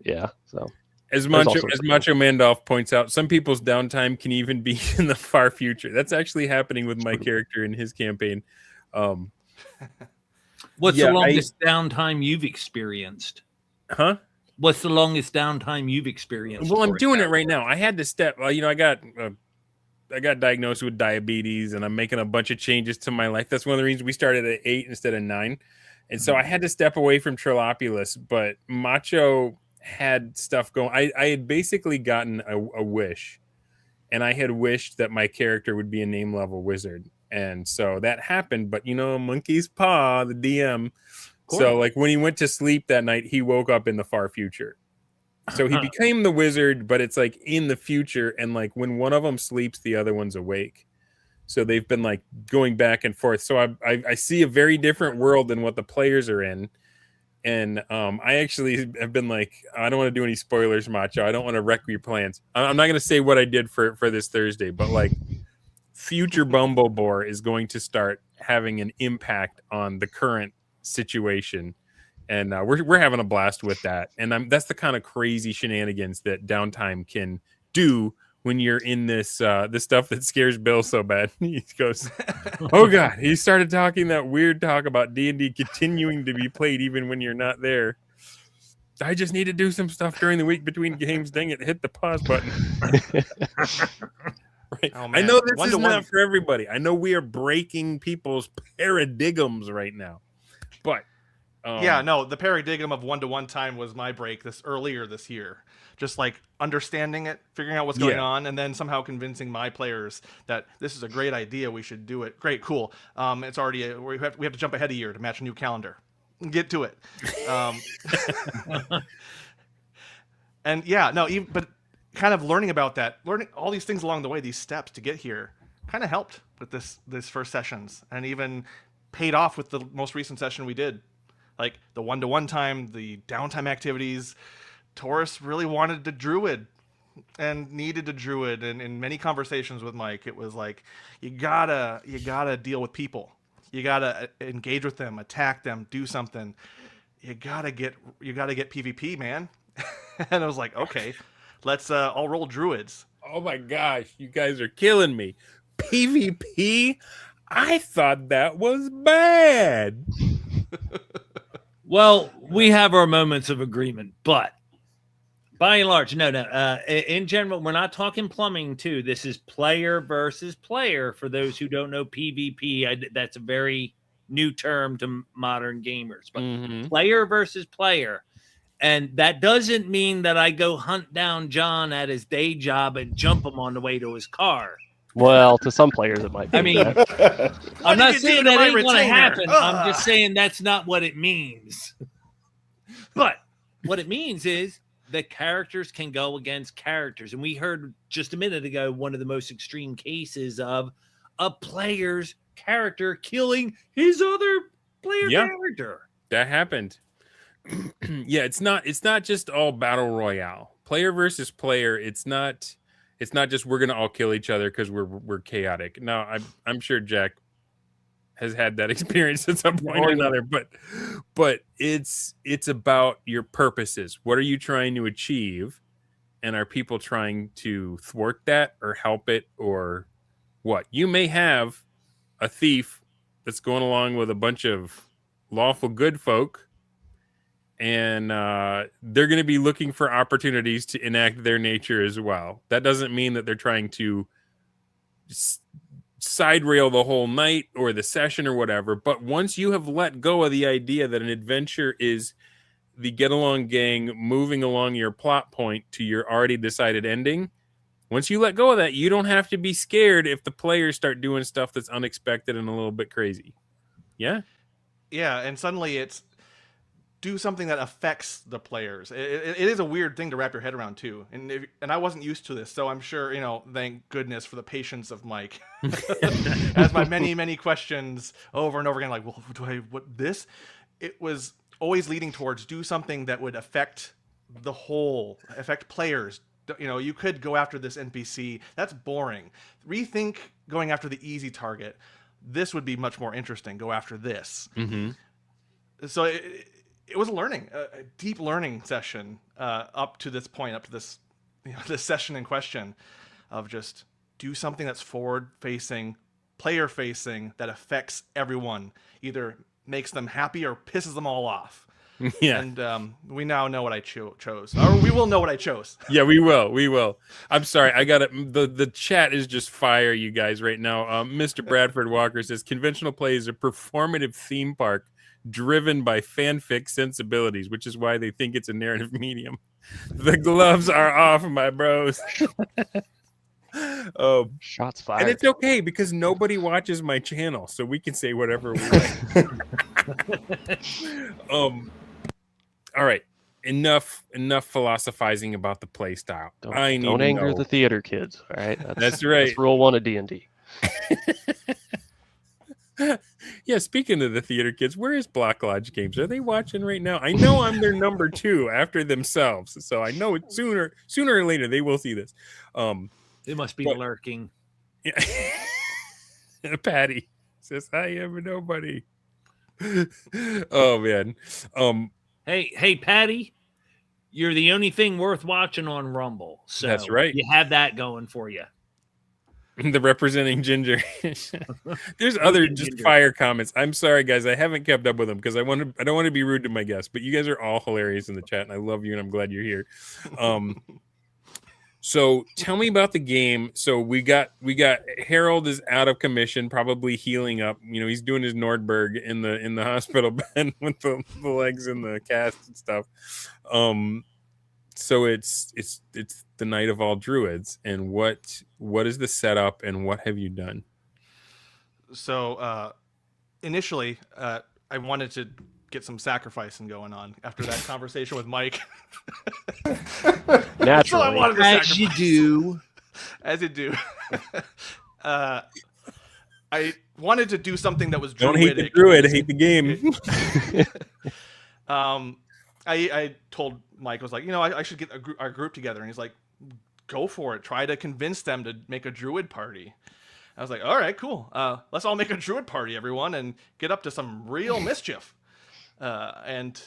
Yeah. So as there's all Macho sorts of Macho Mandolf points out, some people's downtime can even be in the far future. That's actually happening with my character in his campaign. What's yeah, the longest downtime you've experienced? Huh? What's the longest downtime you've experienced? Well, I'm doing it right now. I had to step. You know, I got diagnosed with diabetes, and I'm making a bunch of changes to my life. That's one of the reasons we started at 8 instead of 9. And so I had to step away from Trilopulus, but Macho had stuff going. I had basically gotten a wish, and I had wished that my character would be a name level wizard. And so that happened, but you know, monkey's paw, the DM. Cool. So like when he went to sleep that night, he woke up in the far future. So he became the wizard, but it's like in the future. And like when one of them sleeps, the other one's awake. So they've been like going back and forth. So I see a very different world than what the players are in. And I actually have been like, I don't want to do any spoilers, Macho. I don't want to wreck your plans. I'm not going to say what I did for this Thursday, but like future Bumblebore is going to start having an impact on the current situation. And we're having a blast with that. And that's the kind of crazy shenanigans that downtime can do when you're in this this stuff that scares Bill so bad. He goes, oh God, he started talking that weird talk about D&D continuing to be played even when you're not there. I just need to do some stuff during the week between games. Dang it, hit the pause button. Right. Oh, I know this is not for everybody. I know we are breaking people's paradigms right now. But yeah, no, the paradigm of one-to-one time was my break earlier this year. Just like understanding it, figuring out what's going on, and then somehow convincing my players that this is a great idea. We should do it. Great, cool. It's already we have to jump ahead a year to match a new calendar. Get to it. And yeah, no, but kind of learning about that, learning all these things along the way, these steps to get here, kind of helped with this first sessions, and even paid off with the most recent session we did. Like the one-to-one time, the downtime activities. Taurus really wanted the druid and needed a druid. And in many conversations with Mike, it was like, you gotta deal with people. You gotta engage with them, attack them, do something. You gotta get PvP, man. And I was like, okay, let's I'll roll druids. Oh my gosh, you guys are killing me. PvP? I thought that was bad. Well, we have our moments of agreement, but by and large, no. In general, we're not talking plumbing, too. This is player versus player. For those who don't know PvP, that's a very new term to modern gamers. But player versus player. And that doesn't mean that I go hunt down John at his day job and jump him on the way to his car. Well, to some players it might be. I mean, I'm not saying that ain't going to happen. I'm just saying that's not what it means. But what it means is the characters can go against characters. And we heard just a minute ago one of the most extreme cases of a player's character killing his other player character. That happened. Yeah, it's not just all battle royale. Player versus player, it's not just we're gonna all kill each other because we're chaotic. No, I'm sure Jack has had that experience at some point or another, but it's about your purposes. What are you trying to achieve? And are people trying to thwart that or help it or what? You may have a thief that's going along with a bunch of lawful good folk, and they're going to be looking for opportunities to enact their nature as well. That doesn't mean that they're trying to side rail the whole night or the session or whatever. But once you have let go of the idea that an adventure is the get along gang moving along your plot point to your already decided ending, Once you let go of that, you don't have to be scared if the players start doing stuff that's unexpected and a little bit crazy. Yeah? Yeah, and suddenly it's do something that affects the players. It is a weird thing to wrap your head around too, and I wasn't used to this, so I'm sure thank goodness for the patience of Mike, as my many questions over and over again, like, well, what this? It was always leading towards do something that would affect the whole, affect players. You could go after this NPC. That's boring. Rethink going after the easy target. This would be much more interesting. Go after this. Mm-hmm. So it was a deep learning session up to this point, up to this, this session in question, of just do something that's forward-facing, player-facing, that affects everyone, either makes them happy or pisses them all off. Yeah. And we now know what I chose, or we will know what I chose. Yeah, we will. I'm sorry, I got it. The chat is just fire, you guys, right now. Mr. Bradford Walker says conventional play is a performative theme park driven by fanfic sensibilities, which is why they think it's a narrative medium. The gloves are off, my bros. Shots fired. And it's okay because nobody watches my channel, so we can say whatever we like. All right, enough philosophizing about the play style. Don't anger the theater kids. All right, that's right. That's rule 1 of D&D. Yeah, speaking of the theater kids, where is Block Lodge Games? Are they watching right now? I know I'm their number 2 after themselves, so I know sooner or later they will see this. They must be lurking. Yeah. Patty says, "I am nobody." Oh man. Hey, Patty, you're the only thing worth watching on Rumble. So that's right. You have that going for you. The representing ginger. There's other just fire comments. I'm sorry, guys. I haven't kept up with them because I don't want to be rude to my guests, but you guys are all hilarious in the chat, and I love you, and I'm glad you're here. So tell me about the game. So we got Harold is out of commission, probably healing up. He's doing his Nordberg in the hospital bed with the legs and the cast and stuff. So it's the night of all druids, and what is the setup, and what have you done? So initially, I wanted to get some sacrificing going on after that conversation with Mike. Naturally, so I wanted to as you do. As you do. I wanted to do something that was druidic. Don't hate the druid, hate the game. I told Mike, I was like, I should get our group together, and he's like, go for it. Try to convince them to make a druid party. I was like, all right, cool. Let's all make a druid party, everyone, and get up to some real mischief. And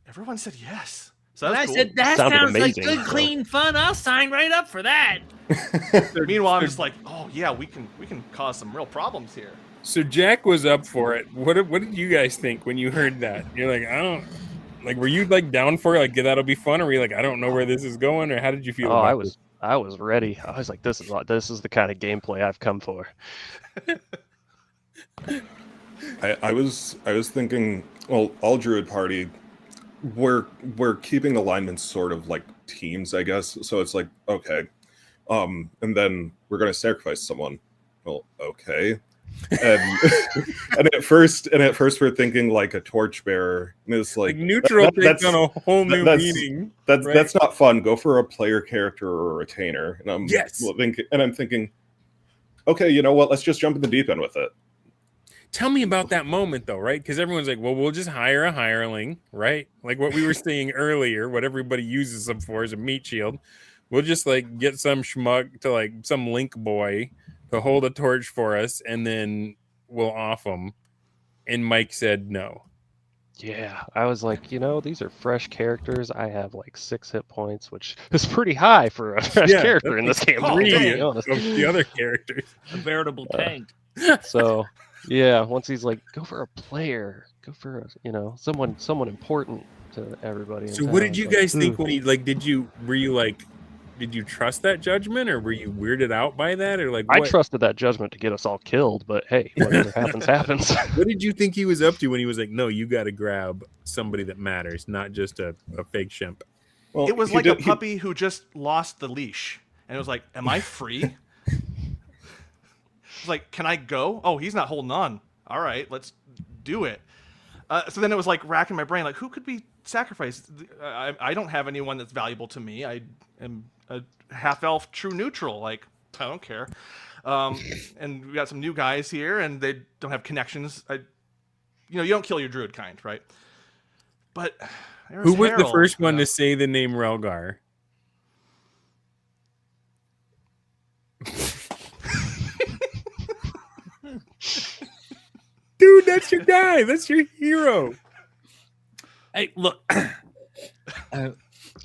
everyone said yes. So and I cool. said, that Sounded sounds amazing, like good, clean fun. I'll sign right up for that. Meanwhile, I'm just like, oh yeah, we can cause some real problems here. So Jack was up for it. What did you guys think when you heard that? You're like, I don't. Like, were you like down for it? Like, that'll be fun, or were you like, I don't know where this is going, or how did you feel? I was ready. I was like, this is the kind of gameplay I've come for. I was thinking, well, all druid party, we're keeping alignments sort of like teams, I guess. So it's like, okay, and then we're gonna sacrifice someone. Well, okay. And at first we're thinking like a torchbearer. And it's like neutral takes on a whole new meaning. That's not fun. Go for a player character or a retainer. And I'm thinking, okay, you know what? Let's just jump in the deep end with it. Tell me about that moment though, right? Because everyone's like, well, we'll just hire a hireling, right? Like what we were saying earlier, what everybody uses them for is a meat shield. We'll just like get some schmuck to like some linkboy to hold a torch for us, and then we'll off them. And Mike said no. Yeah, I was like, these are fresh characters. I have like 6 hit points, which is pretty high for a fresh character in this game. Three of the other characters. A veritable tank. So, yeah, once he's like, go for a player, go for someone important to everybody. So, what did you guys think when he did you trust that judgment, or were you weirded out by that, or like? What? I trusted that judgment to get us all killed, but hey, whatever happens. What did you think he was up to when he was like, "No, you got to grab somebody that matters, not just a fake shimp"? Well, it was like a puppy who just lost the leash, And it was like, am I free? It's like, can I go? Oh, he's not holding on. All right, let's do it. So then it was like racking my brain, like, who could be sacrificed? I don't have anyone that's valuable to me. I am a half-elf true neutral. Like, I don't care. And we got some new guys here, and they don't have connections. You don't kill your druid kind, right? But who was Harold, the first one to say the name Relgar? Dude, that's your guy. That's your hero. Hey, look.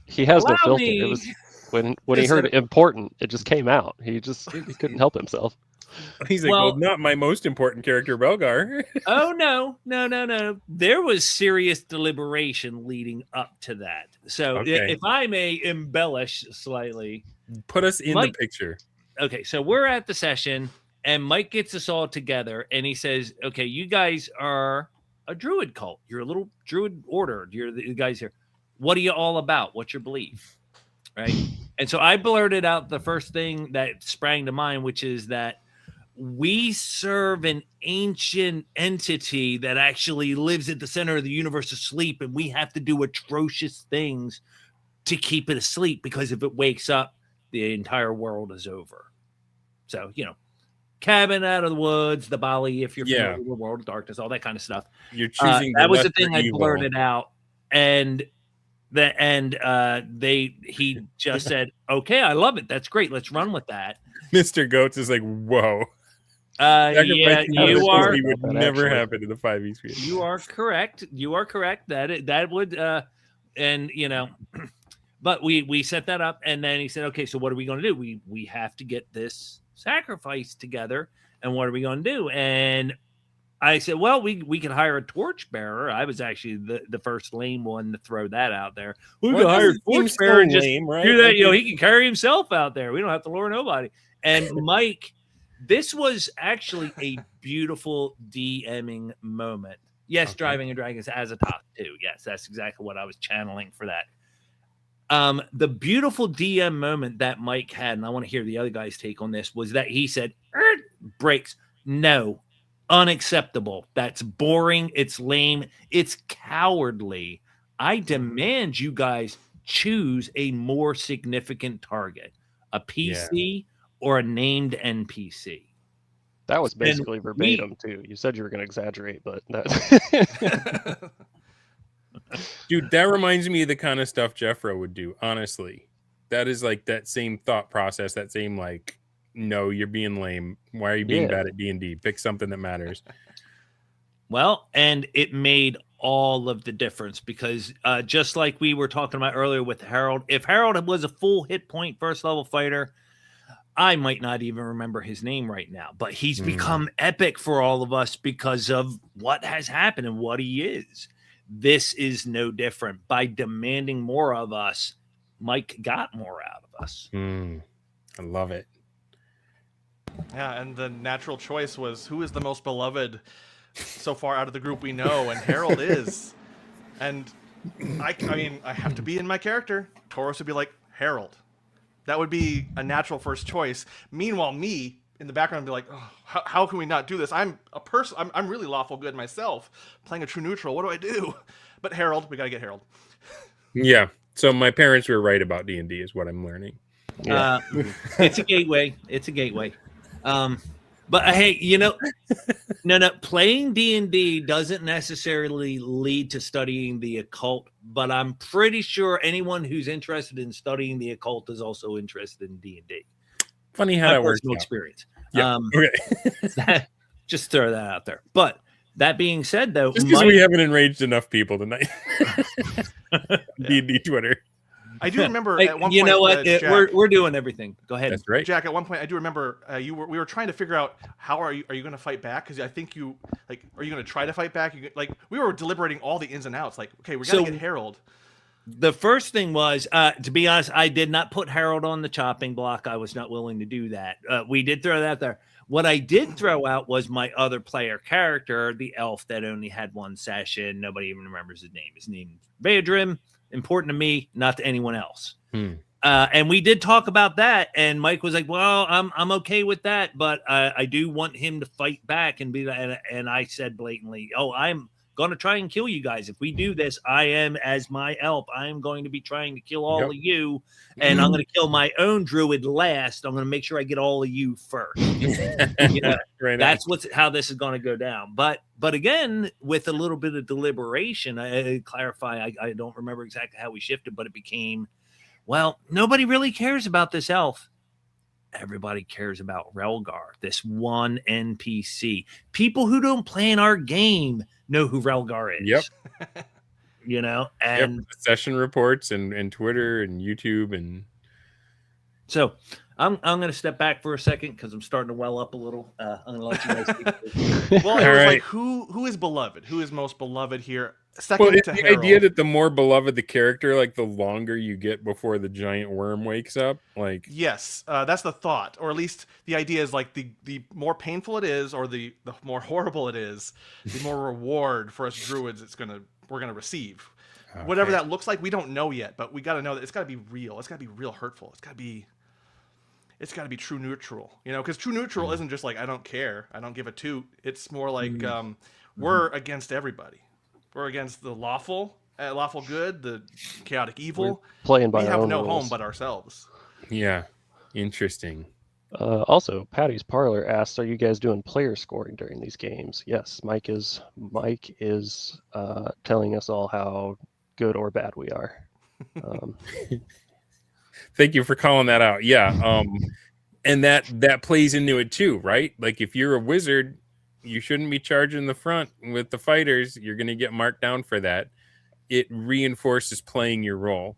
He has no Allow filter. me- It was when he heard important, it just came out. He couldn't help himself. He's like, well, not my most important character, Relgar. Oh, no. There was serious deliberation leading up to that. So Okay. if I may embellish slightly. Put us in Mike- the picture. Okay, so we're at the session, and Mike gets us all together, and he says, okay, you guys are a druid cult. You're a little druid order. You're the guys here. What are you all about? What's your belief? Right? And so I blurted out the first thing that sprang to mind, which is that we serve an ancient entity that actually lives at the center of the universe asleep, and we have to do atrocious things to keep it asleep, because if it wakes up, the entire world is over. So, cabin out of the woods, the Bali, if you're familiar with World of Darkness, all that kind of stuff. You're choosing that was the lesser thing I evil. blurted out, and he just said, "Okay, I love it. That's great. Let's run with that." Mr. Goats is like, whoa. Yeah, Sacrificing you others are. would That never actually- happen in the 5e sphere. You are correct. That would, but we set that up, and then he said, "Okay, so what are we going to do? We have to get this sacrifice together, and what are we going to do?" And I said, "Well, we could hire a torchbearer." I was actually the first lame one to throw that out there. We could hire a torchbearer and just lame, right? do that. He can carry himself out there. We don't have to lure nobody. And Mike, this was actually a beautiful DMing moment. Yes, Okay. driving a dragon as a top 2. Yes, that's exactly what I was channeling for that. The beautiful DM moment that Mike had, and I want to hear the other guys' take on this, was that he said, "Breaks. No, unacceptable. That's boring. It's lame. It's cowardly. I demand you guys choose a more significant target, a PC or a named NPC." That was basically we- verbatim too. You said you were going to exaggerate, but that Dude, that reminds me of the kind of stuff Jeffro would do, honestly. That is like that same thought process, that same like, no, you're being lame. Why are you being bad at D&D? Pick something that matters. Well, and it made all of the difference, because just like we were talking about earlier with Harold, if Harold was a full hit point first level fighter, I might not even remember his name right now, but he's become epic for all of us because of what has happened and what he is. This is no different. By demanding more of us, Mike got more out of us. I love it. Yeah, and the natural choice was, who is the most beloved so far out of the group we know, and Harold is. And I mean, I have to be in my character. Tauros would be like, Harold. That would be a natural first choice. Meanwhile, me in the background would be like, oh, how can we not do this? I'm a person. I'm really lawful good myself, playing a true neutral. What do I do? But Harold, we got to get Harold. Yeah. So my parents were right about D&D is what I'm learning. It's a gateway. It's a gateway. But hey, no, playing D&D doesn't necessarily lead to studying the occult, but I'm pretty sure anyone who's interested in studying the occult is also interested in D&D. Funny how My that works personal out. experience. Yeah. Okay. Just throw that out there. But that being said, though, Just because we haven't enraged enough people tonight. D&D Twitter. I do remember Hey, at one you point. know what? Jack, We're doing everything. Go ahead. That's right. Jack, at one point, I do remember we were trying to figure out how are you going to fight back, because I think you are you going to try to fight back? We were deliberating all the ins and outs. Like, okay, we got to get Harold. The first thing was, to be honest, I did not put Harold on the chopping block. I was not willing to do that. We did throw that out there. What I did throw out was my other player character, the elf that only had one session. Nobody even remembers his name. His name's Beadrim. Important to me, not to anyone else. And we did talk about that, and Mike was like, "Well, I'm okay with that, but I do want him to fight back and be that." And I said blatantly, "Oh, I'm going to try and kill you guys. If we do this, I am, as my elf, I am going to be trying to kill all of you, and I'm going to kill my own druid last. I'm going to make sure I get all of you first." Right, that's how this is going to go down. But again, with a little bit of deliberation, I clarify. I don't remember exactly how we shifted, but it became, well, nobody really cares about this elf. Everybody cares about Relgar, this one NPC. People who don't play in our game know who Relgar is. Yep. And session reports and Twitter and YouTube. And so I'm going to step back for a second because I'm starting to well up a little. I'm going to let you guys speak. Well, it was like, who is beloved? Who is most beloved here? Second to the Harold. idea that the more beloved the character, like the longer you get before the giant worm wakes up. Like, yes, that's the thought, or at least the idea is like the more painful it is, or the more horrible it is, the more reward for us druids we're gonna receive. Okay. Whatever that looks like, we don't know yet, but we got to know that it's got to be real. It's got to be real hurtful. It's got to be true neutral. Because true neutral isn't just like I don't care, I don't give a toot. It's more like we're against everybody. We're against the lawful good, the chaotic evil. We're playing by we our have own no rules. home but ourselves. Yeah, interesting. Also, Patty's Parlor asks, "Are you guys doing player scoring during these games?" Yes, Mike is telling us all how good or bad we are. Thank you for calling that out. Yeah, and that plays into it too, right? Like if you're a wizard, you shouldn't be charging the front with the fighters. You're going to get marked down for that. It reinforces playing your role.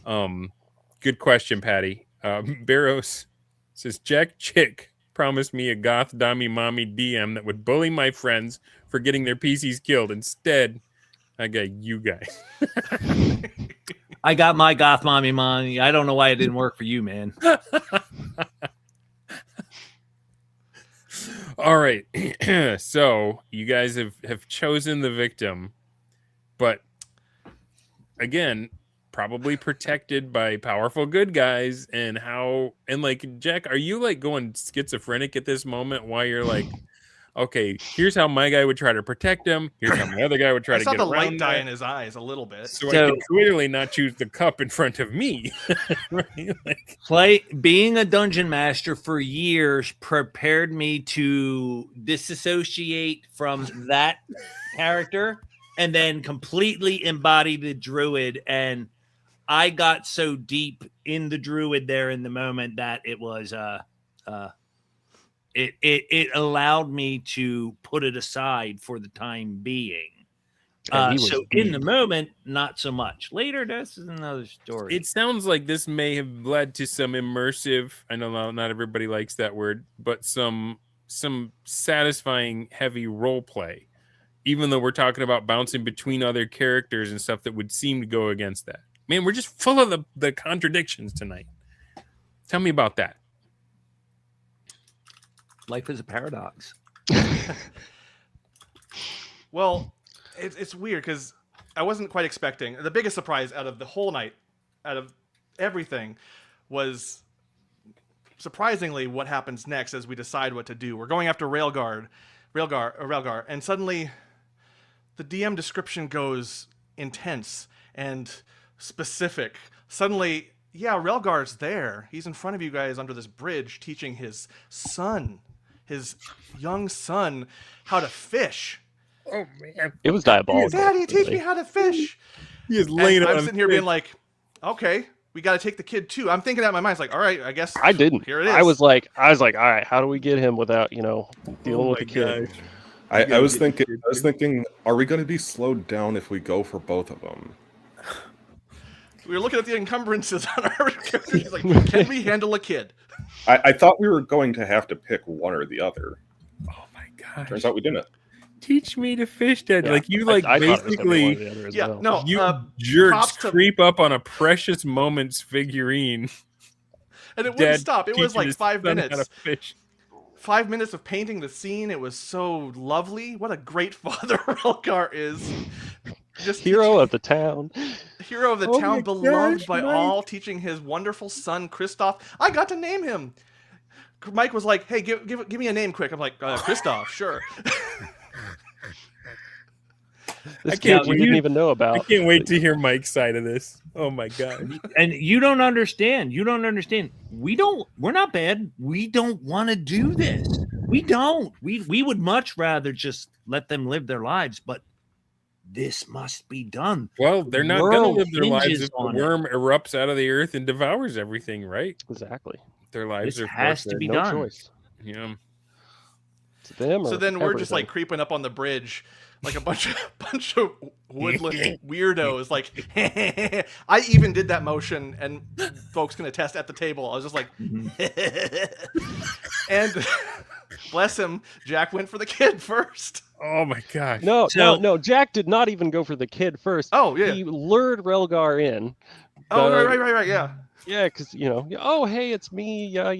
Good question, Patty. Barros says, Jack Chick promised me a goth dummy mommy DM that would bully my friends for getting their PCs killed. Instead, I got you guys. I got my goth mommy money. I don't know why it didn't work for you, man. All right. So you guys have chosen the victim, but again, probably protected by powerful good guys. And like, Jack, are you like going schizophrenic at this moment while you're like, okay, here's how my guy would try to protect him. Here's how my other guy would try to get around. I saw the light dye in his eyes a little bit. So I can clearly not choose the cup in front of me. Right? Being a dungeon master for years prepared me to disassociate from that character and then completely embody the druid. And I got so deep in the druid there in the moment that it was it allowed me to put it aside for the time being. So in the moment, not so much. Later, this is another story. It sounds like this may have led to some immersive, I know not everybody likes that word, but some satisfying heavy role play, even though we're talking about bouncing between other characters and stuff that would seem to go against that. Man, we're just full of the contradictions tonight. Tell me about that. Life is a paradox. Well, it's weird because I wasn't quite expecting. The biggest surprise out of the whole night, out of everything, was surprisingly what happens next as we decide what to do. We're going after Relgar, and suddenly the DM description goes intense and specific. Suddenly, yeah, Relgar's there. He's in front of you guys under this bridge teaching his young son, how to fish. Oh, man. It was diabolical. Daddy, teach me how to fish. He is laying I'm sitting here being like, okay, we got to take the kid too. I'm thinking that in my mind, it's like, all right, I guess I didn't. Here it is. I was like, all right, how do we get him without, dealing with the kid? Gosh. I was thinking, are we going to be slowed down if we go for both of them? We were looking at the encumbrances on our character. He's like, can we handle a kid? I thought we were going to have to pick one or the other. Oh my gosh. Turns out we didn't. Teach me to fish, Dad. Yeah, like you I basically jerks creep up on a precious moments figurine. And it wouldn't Dad stop. It was like 5 son how minutes. to fish. 5 minutes of painting the scene. It was so lovely. What a great father Relgar is. Just Hero of the town. hero of the Oh my town, beloved gosh, by Mike. all, teaching his wonderful son Kristoff. I got to name him. Mike was like, "Hey, give me a name quick." I'm like, "Kristoff, sure." This can't kid you wait. didn't even know I about. can't wait to hear Mike's side of this. Oh my god. And you don't understand. You don't understand. We're not bad. We don't want to do this. We don't. We would much rather just let them live their lives, but this must be done. Well, they're not going to World live their lives hinges if the on it. worm erupts out of the earth and devours everything, right? Exactly. Their lives This are has to forfeit. be No done. choice. Yeah. It's them So or then we're just like everything. creeping up on the bridge, like a bunch of woodland weirdos. Like, I even did that motion, and folks can attest at the table. I was just like, and bless him, Jack went for the kid first. Oh my gosh. No. Jack did not even go for the kid first. Oh yeah. He lured Relgar in. Oh but- right, yeah. Yeah, because oh hey, it's me. Yeah. And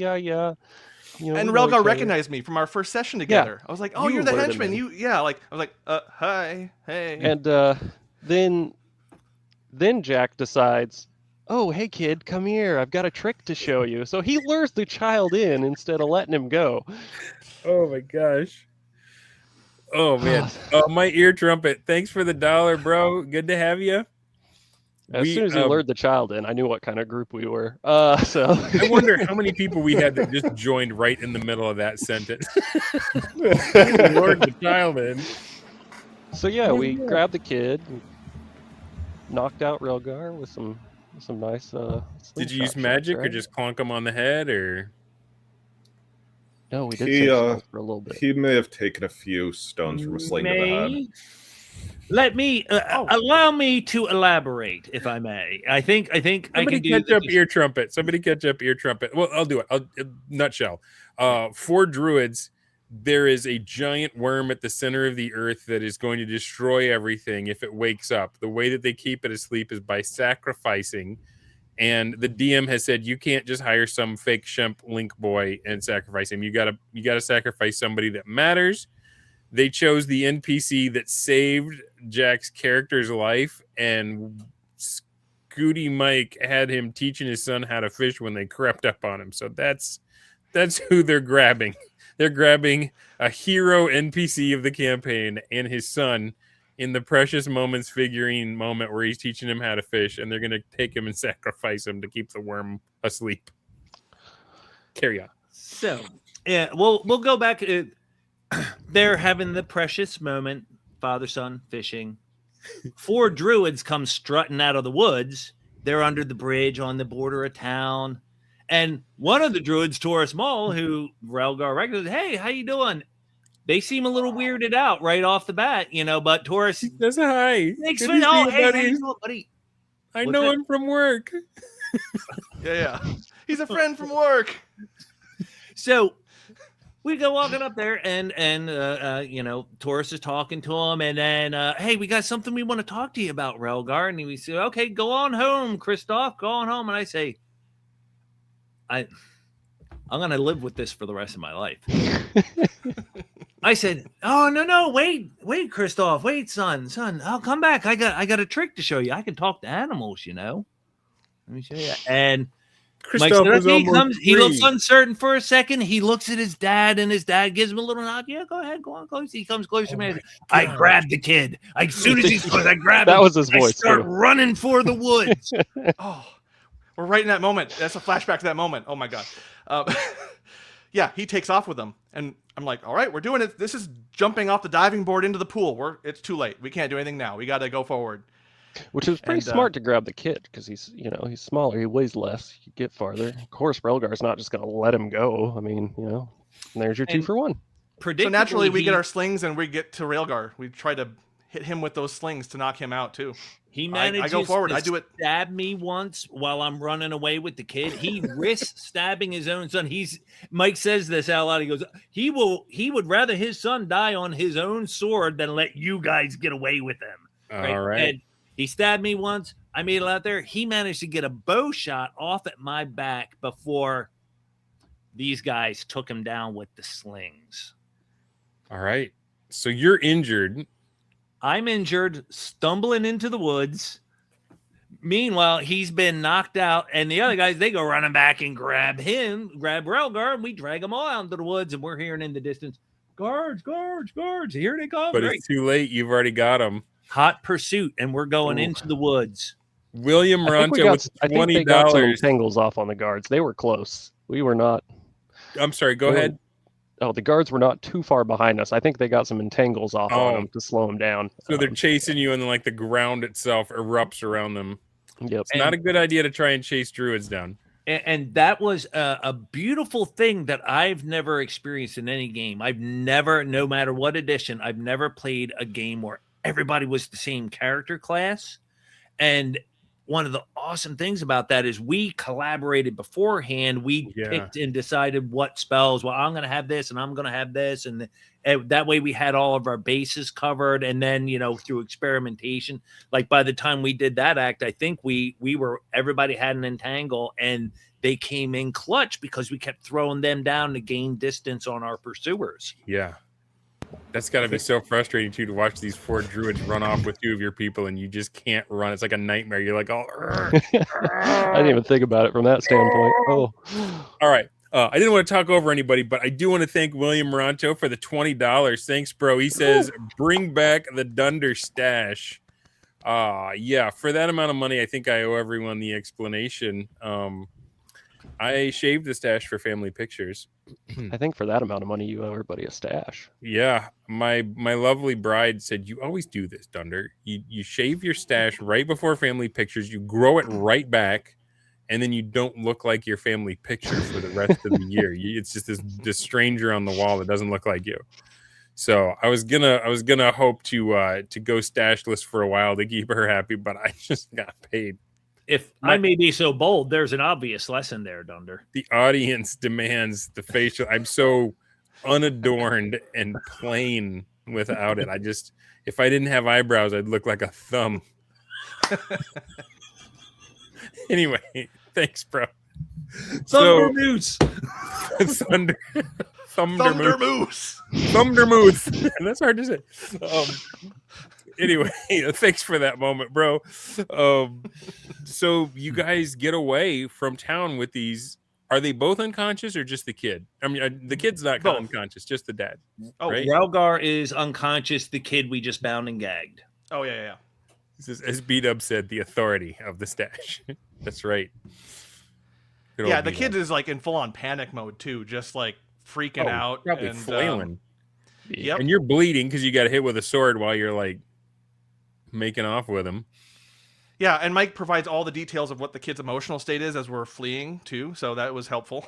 we know each Relgar other. recognized me from our first session together. I was like, "Oh, You you're the lured him henchman." in. I was like, "Hi, hey." And then Jack decides, oh hey kid, come here. I've got a trick to show you. So he lures the child in instead of letting him go. Oh my gosh. Oh man. Oh, my ear trumpet. Thanks for the $1, bro. Good to have you. As soon as he lured the child in, I knew what kind of group we were. So I wonder how many people we had that just joined right in the middle of that sentence. Lured the child in. So yeah, we grabbed the kid, and knocked out Relgar with some nice. Did you use slingshot magic shots, or right? just clonk him on the head or? No, we did He, save stones for a little bit. He may have taken a few stones from a sling to the head. Let me allow me to elaborate, if I may. I think I Somebody can do catch up this. ear trumpet. Somebody catch up ear trumpet. Well, I'll do it. Nutshell. For druids, there is a giant worm at the center of the earth that is going to destroy everything if it wakes up. The way that they keep it asleep is by sacrificing. And the DM has said you can't just hire some fake shemp link boy and sacrifice him. You gotta sacrifice somebody that matters. They chose the NPC that saved Jack's character's life, and Scooty Mike had him teaching his son how to fish when they crept up on him. So that's who they're grabbing. They're grabbing a hero NPC of the campaign and his son in the Precious Moments figurine moment where he's teaching him how to fish, and they're going to take him and sacrifice him to keep the worm asleep. Carry on. So, yeah, we'll go back. They're having the precious moment, father-son fishing. 4 druids come strutting out of the woods. They're under the bridge on the border of town. And one of the druids, Taurus Maul, who Relgar recognizes, hey, how you doing? They seem a little weirded out right off the bat, but Taurus... That's a hi. Thanks, Good man. to see Oh, you, hey, how buddy. you doing, buddy? I What's know that? him from work. Yeah. He's a friend from work. So we go walking up there, and Taurus is talking to him, and then hey, we got something we want to talk to you about, Relgar. And we say, okay, go on home, Kristoff, go on home. And I say, I'm gonna live with this for the rest of my life. I said, oh no, wait, Kristoff, wait, son, I'll come back. I got a trick to show you. I can talk to animals, Let me show you. And Mike said, okay, he looks uncertain for a second. He looks at his dad, and his dad gives him a little nod. Yeah, go ahead, go on close. He comes closer to me. I grabbed the kid. As soon as he's close, I grabbed him. That was his I voice, start too. running for the woods. Oh, we're right in that moment. That's a flashback to that moment. Oh my god. Yeah, he takes off with them, and I'm like, all right, we're doing it. This is jumping off the diving board into the pool. It's too late. We can't do anything now. We got to go forward. Which is pretty And, smart to grab the kid because he's smaller, he weighs less, you get farther. Of course, Relgar's not just going to let him go. I mean, and there's your 2 for 1. So naturally, we get our slings and we get to Relgar. We try to hit him with those slings to knock him out too. He manages I go forward. to I do it. stab me once while I'm running away with the kid. He risks stabbing his own son. Mike says this out loud. He goes, he would rather his son die on his own sword than let you guys get away with him. All right. And he stabbed me once. I made it out there. He managed to get a bow shot off at my back before these guys took him down with the slings. All right. So you're injured. I'm injured, stumbling into the woods. Meanwhile, he's been knocked out, and the other guys, they go running back and grab Relgar, and we drag them all out into the woods, and we're hearing in the distance, guards, guards, guards. Here they come. But it's too late. You've already got them. Hot pursuit, and we're going into the woods. William Ronto with I think they $20. got some entangles off on the guards. They were close. We were not. I'm sorry, go ahead. Oh, the guards were not too far behind us. I think they got some entangles off on them to slow them down. So they're chasing you, and then like the ground itself erupts around them. Yep. It's not a good idea to try and chase druids down. And that was a beautiful thing that I've never experienced in any game. I've never, no matter what edition, I've never played a game where everybody was the same character class. And one of the awesome things about that is we collaborated beforehand. We picked and decided what spells. Well, I'm going to have this, and I'm going to have this, and that way we had all of our bases covered. And then, through experimentation, like by the time we did that act, I think everybody had an entangle, and they came in clutch because we kept throwing them down to gain distance on our pursuers. Yeah. That's got to be so frustrating, too, to watch these 4 druids run off with 2 of your people, and you just can't run. It's like a nightmare. You're like, oh. I didn't even think about it from that standpoint. Oh. All right. I didn't want to talk over anybody, but I do want to thank William Ronto for the $20. Thanks, bro. He says, bring back the Dunder stash. Yeah, for that amount of money, I think I owe everyone the explanation. I shaved the stash for family pictures. I think for that amount of money, you owe everybody a stash. Yeah, my lovely bride said, you always do this, Dunder. You shave your stash right before family pictures, you grow it right back, and then you don't look like your family picture for the rest of the year. It's just this stranger on the wall that doesn't look like you. So I was gonna hope to go stashless for a while to keep her happy, but I just got paid. If I may be so bold, there's an obvious lesson there, Dunder. The audience demands the facial. I'm so unadorned and plain without it. If I didn't have eyebrows, I'd look like a thumb. Anyway, thanks, bro. Thunder Moose. Thunder Moose. Thunder Moose. That's hard to say. Anyway, thanks for that moment, bro. So you guys get away from town with these. Are they both unconscious or just the kid? I mean, the kid's not unconscious, just the dad. Oh, right? Relgar is unconscious. The kid we just bound and gagged. Oh, yeah. This is, as B-Dub said, the authority of the stash. That's right. Yeah, the kid is like in full-on panic mode, too, just like freaking out. Probably and flailing. Yep. And you're bleeding because you got hit with a sword while you're like making off with him. Yeah, and Mike provides all the details of what the kid's emotional state is as we're fleeing too, so that was helpful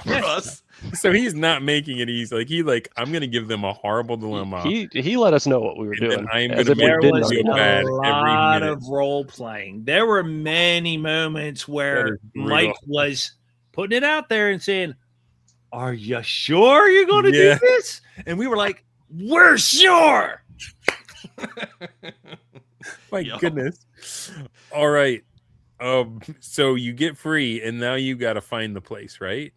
for us. So he's not making it easy. I'm gonna give them a horrible dilemma. He let us know what we were doing. I'm there was a lot of role playing. There were many moments where Mike was putting it out there and saying, "Are you sure you're going to do this?" And we were like, "We're sure." My goodness. All right. So you get free, and now you got to find the place, right?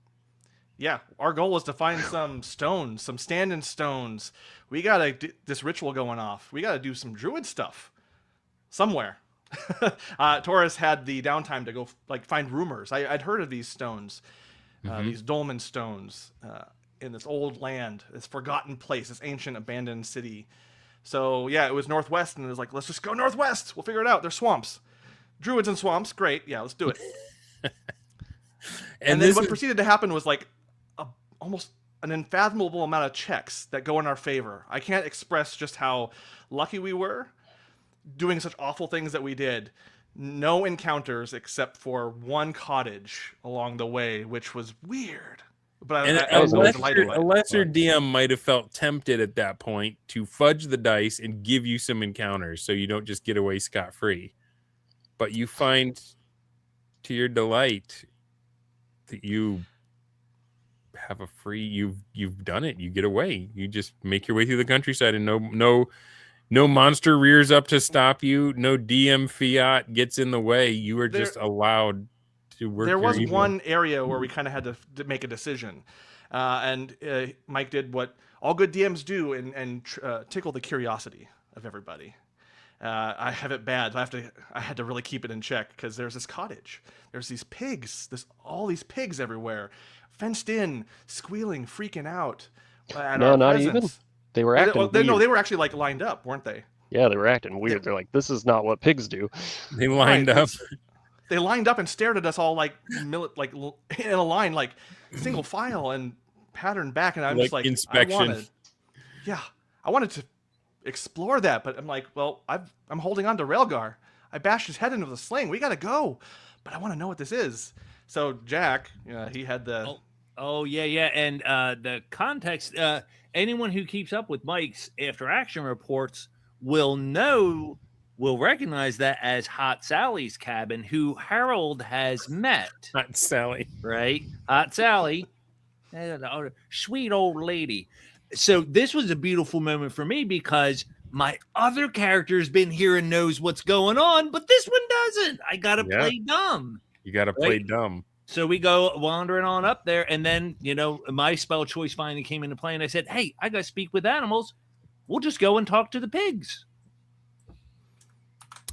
Yeah. Our goal was to find some stones, some stand-in stones. We got this ritual going off. We got to do some druid stuff somewhere. Taurus had the downtime to go find rumors. I'd heard of these stones, these dolmen stones in this old land, this forgotten place, this ancient abandoned city. So, yeah, it was northwest, and it was like, let's just go northwest. We'll figure it out. There's swamps. Druids and swamps. Great. Yeah, let's do it. and then what proceeded to happen was almost an unfathomable amount of checks that go in our favor. I can't express just how lucky we were doing such awful things that we did. No encounters except for one cottage along the way, which was weird. But a lesser DM might have felt tempted at that point to fudge the dice and give you some encounters so you don't just get away scot-free. But you find, to your delight, that you have a free. You've done it. You get away. You just make your way through the countryside, and no monster rears up to stop you. No DM fiat gets in the way. You are just allowed. There was one area where we kind of had to make a decision, and Mike did what all good DMs do and tickle the curiosity of everybody. I have it bad. I had to really keep it in check because there's this cottage. There's these pigs. There's all these pigs everywhere, fenced in, squealing, freaking out. At No, our not presence. even. They were acting No, weird. they were actually like lined up, weren't they? Yeah, they were acting weird. They're like, this is not what pigs do. They lined Right, up. They lined up and stared at us all like in a line, like single file and patterned back. And I'm Like just like, inspection. I wanted to explore that, but I'm like, well, I'm holding on to Railgar. I bashed his head into the sling. We gotta go, but I want to know what this is. So Jack, he had the. Oh yeah, and the context. Anyone who keeps up with Mike's after action reports will recognize that as Hot Sally's cabin, who Harold has met. Not Sally. Right, Hot Sally, sweet old lady. So this was a beautiful moment for me because my other character's been here and knows what's going on, but this one doesn't. I gotta play dumb. You got to play dumb. So we go wandering on up there, and then, my spell choice finally came into play, and I said, hey, I got to speak with animals. We'll just go and talk to the pigs.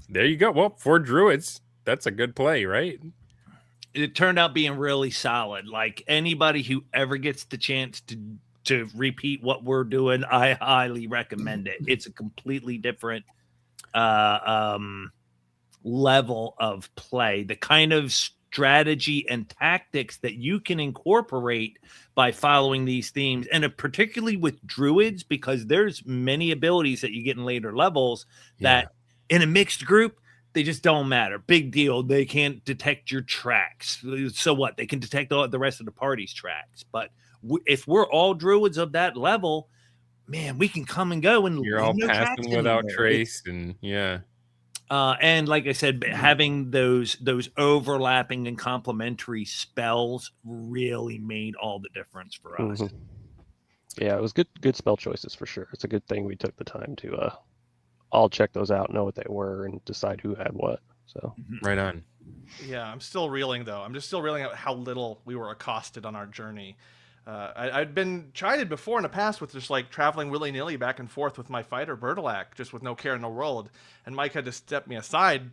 There you go. Well, for druids, that's a good play, right? It turned out being really solid. Like, anybody who ever gets the chance to repeat what we're doing, I highly recommend it. It's a completely different level of play. The kind of strategy and tactics that you can incorporate by following these themes, and particularly with druids, because there's many abilities that you get in later levels that in a mixed group, they just don't matter. Big deal. They can't detect your tracks. So what? They can detect all the rest of the party's tracks. But if we're all druids of that level, man, we can come and go, and you're all passing without trace, and and like I said, having those overlapping and complementary spells really made all the difference for us. Mm-hmm. Yeah, it was good spell choices for sure. It's a good thing we took the time to all check those out, know what they were, and decide who had what. So right on. Yeah, I'm still reeling though. I'm just still reeling out how little we were accosted on our journey. I'd been chided before in the past with just like traveling willy-nilly back and forth with my fighter Bertolac, just with no care in the world. And Mike had to step me aside,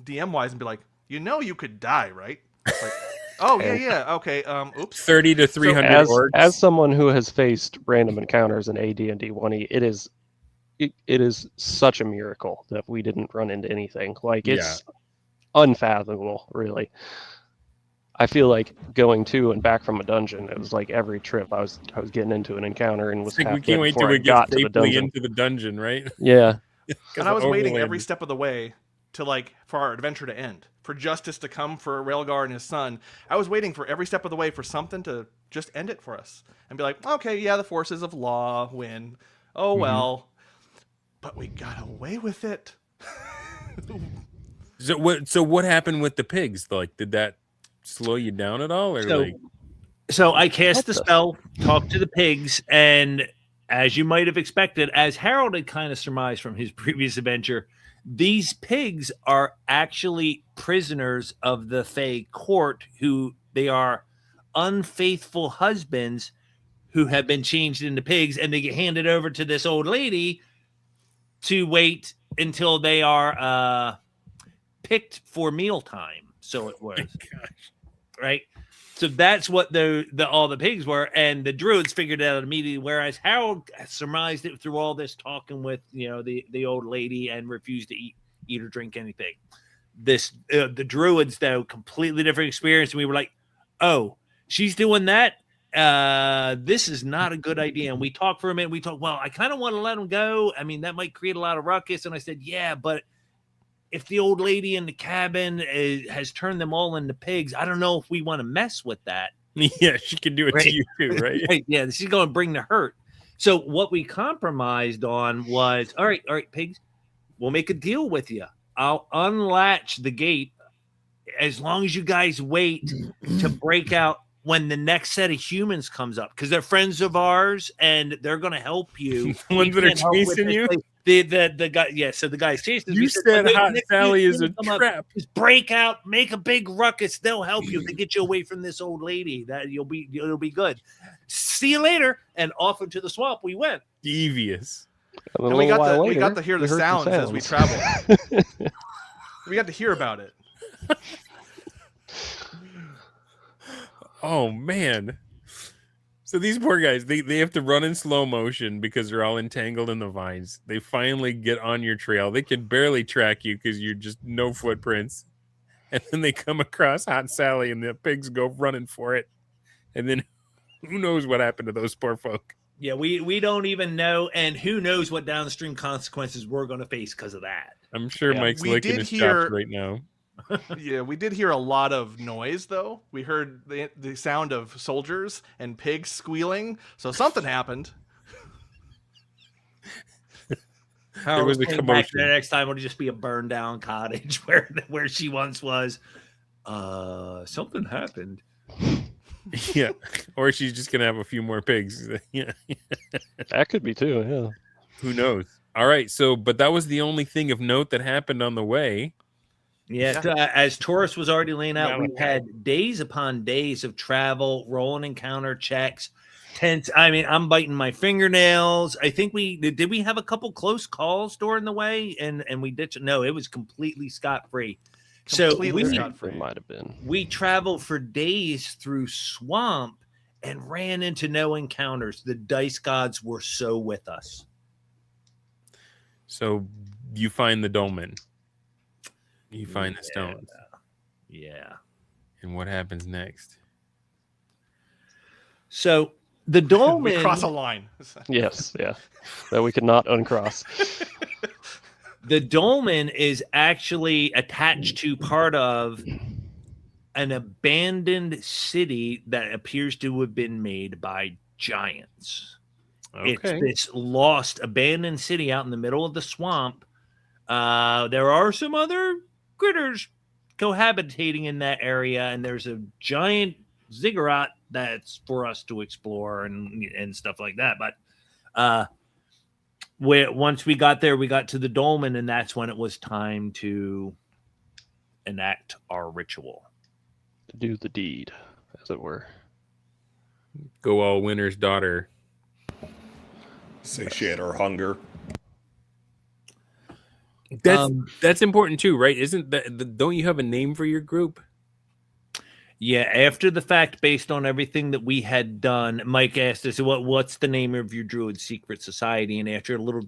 DM-wise, and be like, you could die, right? It's like, oh, yeah, okay, oops. 30 to 300 orcs. As someone who has faced random encounters in AD&D 1E, it is such a miracle that we didn't run into anything. Like, it's unfathomable, really. I feel like going to and back from a dungeon, it was like every trip I was getting into an encounter and was like half we can't wait till we get safely into the dungeon, right? Yeah. And I was waiting every step of the way for our adventure to end, for justice to come for Railgar and his son. I was waiting for every step of the way for something to just end it for us and be like, okay, yeah, the forces of law win. Oh, well. But we got away with it. So what happened with the pigs? Like, did that slow you down at all, or so I cast the spell, talk to the pigs, and as you might have expected, as Harold had kind of surmised from his previous adventure, these pigs are actually prisoners of the Fae court, who they are unfaithful husbands who have been changed into pigs, and they get handed over to this old lady to wait until they are picked for mealtime. So it was. Right, so that's what all the pigs were, and the druids figured it out immediately. Whereas Harold surmised it through all this talking with the old lady and refused to eat or drink anything. The druids, though, completely different experience, and we were like, oh, she's doing that. This is not a good idea. And we talked for a minute. We talked, well, I kind of want to let them go. I mean, that might create a lot of ruckus. And I said, yeah, but if the old lady in the cabin has turned them all into pigs, I don't know if we want to mess with that. Yeah, she can do it to you too, right? Right? Yeah, she's going to bring the hurt. So what we compromised on was, all right, pigs, we'll make a deal with you. I'll unlatch the gate as long as you guys wait to break out when the next set of humans comes up, because they're friends of ours and they're going to help you. The ones that are chasing you? The guy, yeah. So the guy's chasing. You said Hot Sally is a trap. Just break out, make a big ruckus. They'll help you. They get you away from this old lady. That it'll be good. See you later. And off into the swamp we went. Devious. And, And we got to hear the sounds as we traveled. We got to hear about it. Oh man. So these poor guys, they have to run in slow motion because they're all entangled in the vines. They finally get on your trail. They can barely track you because you're just no footprints. And then they come across Hot Sally and the pigs go running for it. And then who knows what happened to those poor folk. Yeah, we don't even know, and who knows what downstream consequences we're going to face because of that. I'm sure Mike's We licking did his hear- chops right now. Yeah, we did hear a lot of noise, though. We heard the sound of soldiers and pigs squealing, so something happened. There was a commotion. The next time it'll just be a burned down cottage where she once was. Something happened. Yeah. Or she's just going to have a few more pigs. Yeah. That could be too, yeah. Who knows? All right. So, but that was the only thing of note that happened on the way. Yeah, as Taurus was already laying out, Well, we had days upon days of travel, rolling encounter checks, tense. I mean, I'm biting my fingernails. I think did we have a couple close calls during the way, and we ditched. No, it was completely scot free. So Completely we scot-free. It might have been. we traveled for days through swamp and ran into no encounters. The dice gods were so with us. So you find the dolmen. You find the stones. Yeah. And what happens next? So the dolmen. We cross a line. Yes, yeah. That we could not uncross. The dolmen is actually attached to part of an abandoned city that appears to have been made by giants. Okay. It's this lost, abandoned city out in the middle of the swamp. There are some other critters cohabitating in that area, and there's a giant ziggurat that's for us to explore and stuff like that. But once we got there, we got to the dolmen, and that's when it was time to enact our ritual. Do the deed, as it were. Go all winter's daughter. Satiate our hunger. That's important too, right? Isn't that? Don't you have a name for your group? Yeah, after the fact, based on everything that we had done, Mike asked us, what's the name of your druid secret society? And after a little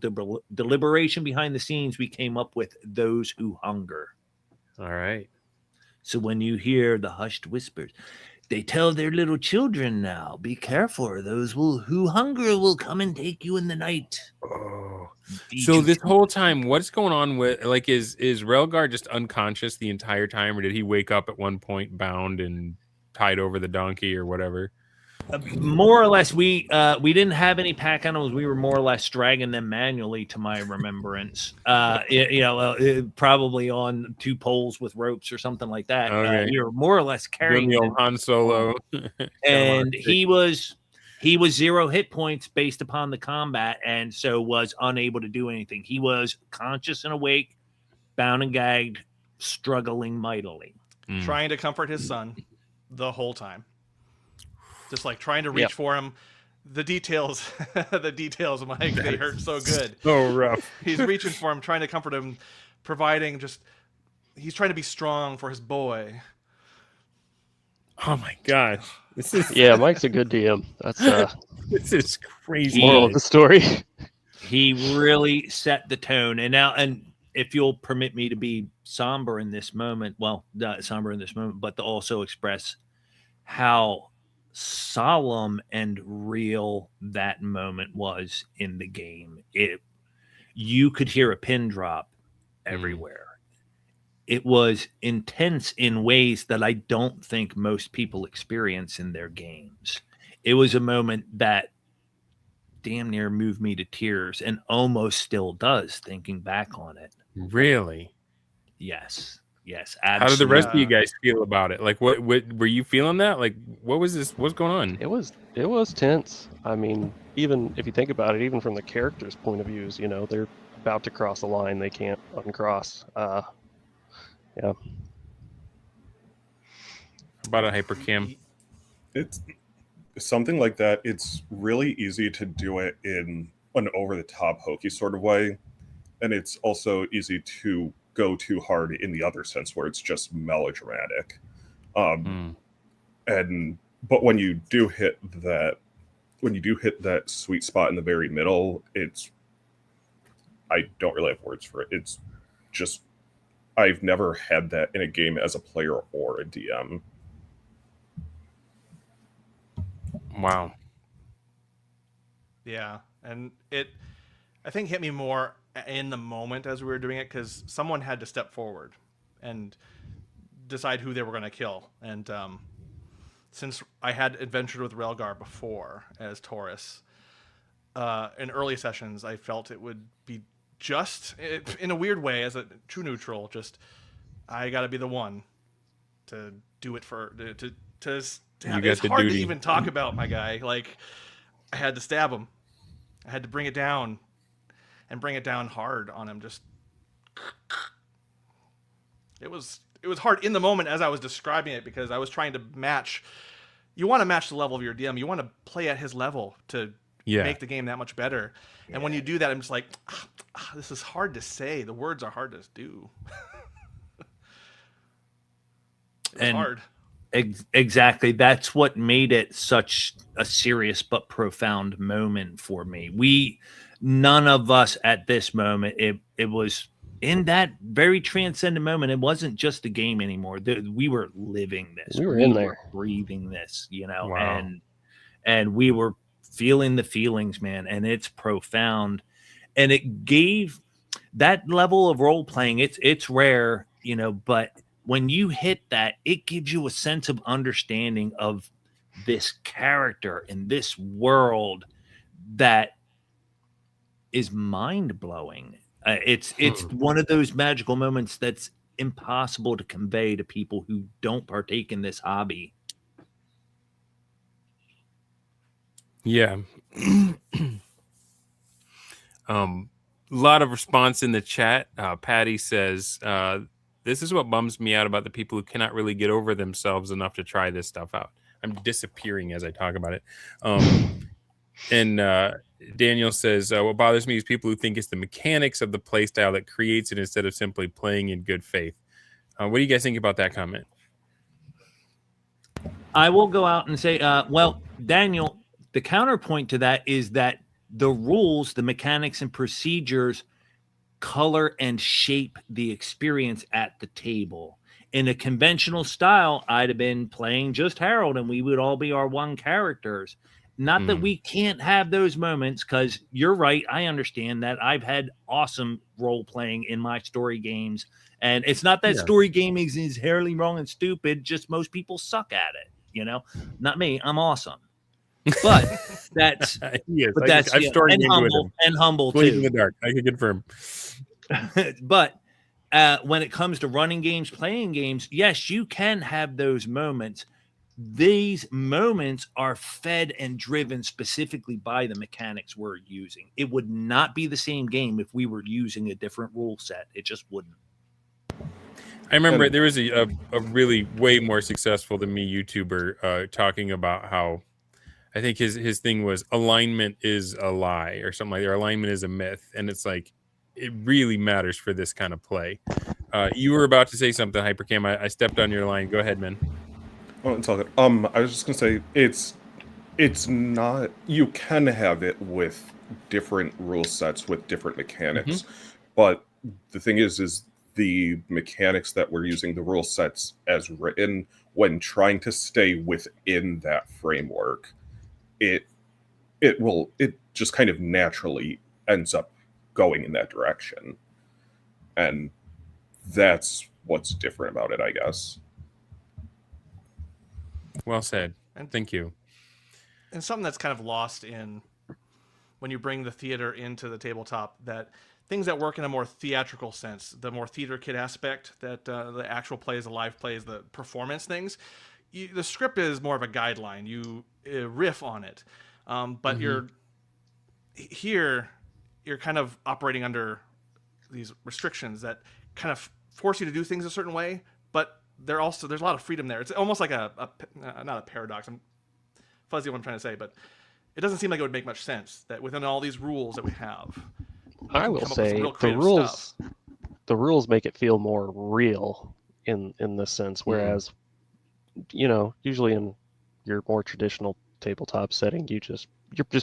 deliberation behind the scenes, we came up with Those Who Hunger. All right. So when you hear the hushed whispers, they tell their little children now, be careful, or those who hunger will come and take you in the night. Oh. Feed So you this whole time, what's going on with, like, is Relgar just unconscious the entire time, or did he wake up at one point bound and tied over the donkey or whatever? More or less, we didn't have any pack animals. We were more or less dragging them manually, to my remembrance. Probably on 2 poles with ropes or something like that. Okay. We were more or less carrying Doing the them. old Han Solo. And he was 0 hit points based upon the combat, and so was unable to do anything. He was conscious and awake, bound and gagged, struggling mightily. Trying to comfort his son the whole time. Just like trying to reach for him. The details, Mike, they hurt so good. So rough. He's reaching for him, trying to comfort him, providing he's trying to be strong for his boy. Oh my gosh. This is Yeah, Mike's a good DM. That's this is crazy. moral of the story. He really set the tone. And if you'll permit me to be somber in this moment, but to also express how solemn and real that moment was in the game. You could hear a pin drop everywhere. It was intense in ways that I don't think most people experience in their games. It was a moment that damn near moved me to tears, and almost still does, thinking back on it. Really? Yes, absolutely. How did the rest of you guys feel about it? Like, what were you feeling that? Like, what was this? What's going on? It was tense. I mean, even if you think about it, even from the characters' point of views, they're about to cross a line they can't uncross. Yeah. How about a hypercam? It's something like that. It's really easy to do it in an over-the-top hokey sort of way, and it's also easy to go too hard in the other sense where it's just melodramatic. But when you do hit that sweet spot in the very middle, I don't really have words for it. It's just, I've never had that in a game as a player or a DM. Wow. Yeah, and it, I think, hit me more in the moment as we were doing it, because someone had to step forward and decide who they were going to kill. And since I had adventured with Relgar before as Taurus, in early sessions, I felt it would be in a weird way, as a true neutral, just, I got to be the one to do it for, to it's hard duty. to even talk about, my guy. Like, I had to stab him. I had to bring it down, and bring it down hard on him. Just, it was hard in the moment as I was describing it, because I was trying to match. You want to match the level of your DM. You want to play at his level to make the game that much better. And when you do that, I'm just like, this is hard to say. The words are hard to do. It's hard. Exactly. That's what made it such a serious but profound moment for me. None of us at this moment, it was in that very transcendent moment. It wasn't just a game anymore. We were living this. We were in there, breathing this, Wow. and we were feeling the feelings, man. And it's profound. And it gave that level of role playing. It's rare, but when you hit that, it gives you a sense of understanding of this character in this world that is mind-blowing. It's one of those magical moments that's impossible to convey to people who don't partake in this hobby. Yeah. A lot of response in the chat. Patty says, this is what bums me out about the people who cannot really get over themselves enough to try this stuff out. I'm disappearing as I talk about it. And Daniel says, what bothers me is people who think it's the mechanics of the playstyle that creates it instead of simply playing in good faith. What do you guys think about that comment? I will go out and say, well, Daniel, the counterpoint to that is that the rules, the mechanics and procedures color and shape the experience at the table. In a conventional style, I'd have been playing just Harold and we would all be our one characters. Not that we can't have those moments, because you're right. I understand that. I've had awesome role playing in my story games. And it's not that story gaming is inherently wrong and stupid. Just most people suck at it. Not me. I'm awesome. But that's I've story and humble Sleep too. in the dark. I can confirm. But when it comes to running games, playing games, yes, you can have those moments. These moments are fed and driven specifically by the mechanics we're using. It would not be the same game if we were using a different rule set. It just wouldn't. I remember there was a really way more successful than me YouTuber talking about how I think his thing was alignment is a lie or something like that. Or alignment is a myth. And it's like, it really matters for this kind of play. You were about to say something, Hypercam. I stepped on your line. Go ahead, man. Oh, it's all good. I was just gonna say it's not. You can have it with different rule sets with different mechanics, but the thing is the mechanics that we're using, the rule sets as written, when trying to stay within that framework, it just kind of naturally ends up going in that direction, and that's what's different about it, I guess. Well said. And thank you. And something that's kind of lost in when you bring the theater into the tabletop, that things that work in a more theatrical sense, the more theater kid aspect, that the actual plays, the live plays, the performance things, the script is more of a guideline. You riff on it. But you're kind of operating under these restrictions that kind of force you to do things a certain way, but there's a lot of freedom there. It's almost like not a paradox. I'm fuzzy what I'm trying to say, but it doesn't seem like it would make much sense that within all these rules that we have, I will come up with some say real the creative rules stuff. the rules make it feel more real in this sense, whereas usually in your more traditional tabletop setting, you're just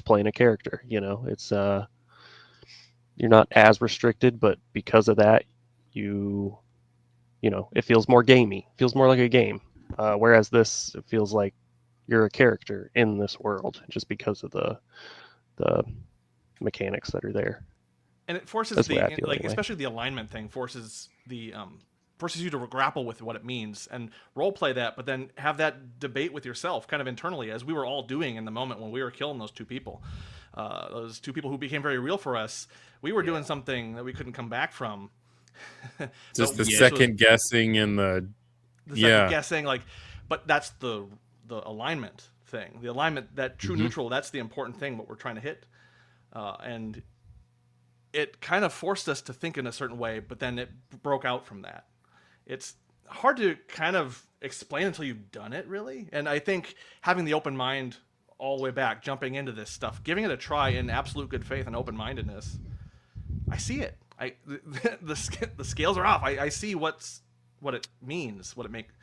playing a character. It's you're not as restricted, but because of that, it feels more gamey, feels more like a game. Whereas this, it feels like you're a character in this world just because of the mechanics that are there. And it forces That's the way I feel anyway. especially the alignment thing forces you to grapple with what it means and role play that, but then have that debate with yourself kind of internally, as we were all doing in the moment when we were killing those two people who became very real for us. We were doing something that we couldn't come back from. Just the second guessing and the second guessing, but that's the alignment thing. The alignment, that true neutral, that's the important thing, what we're trying to hit. And it kind of forced us to think in a certain way, but then it broke out from that. It's hard to kind of explain until you've done it, really. And I think having the open mind all the way back, jumping into this stuff, giving it a try in absolute good faith and open-mindedness, I see it. The scales are off. I see what it means, what it makes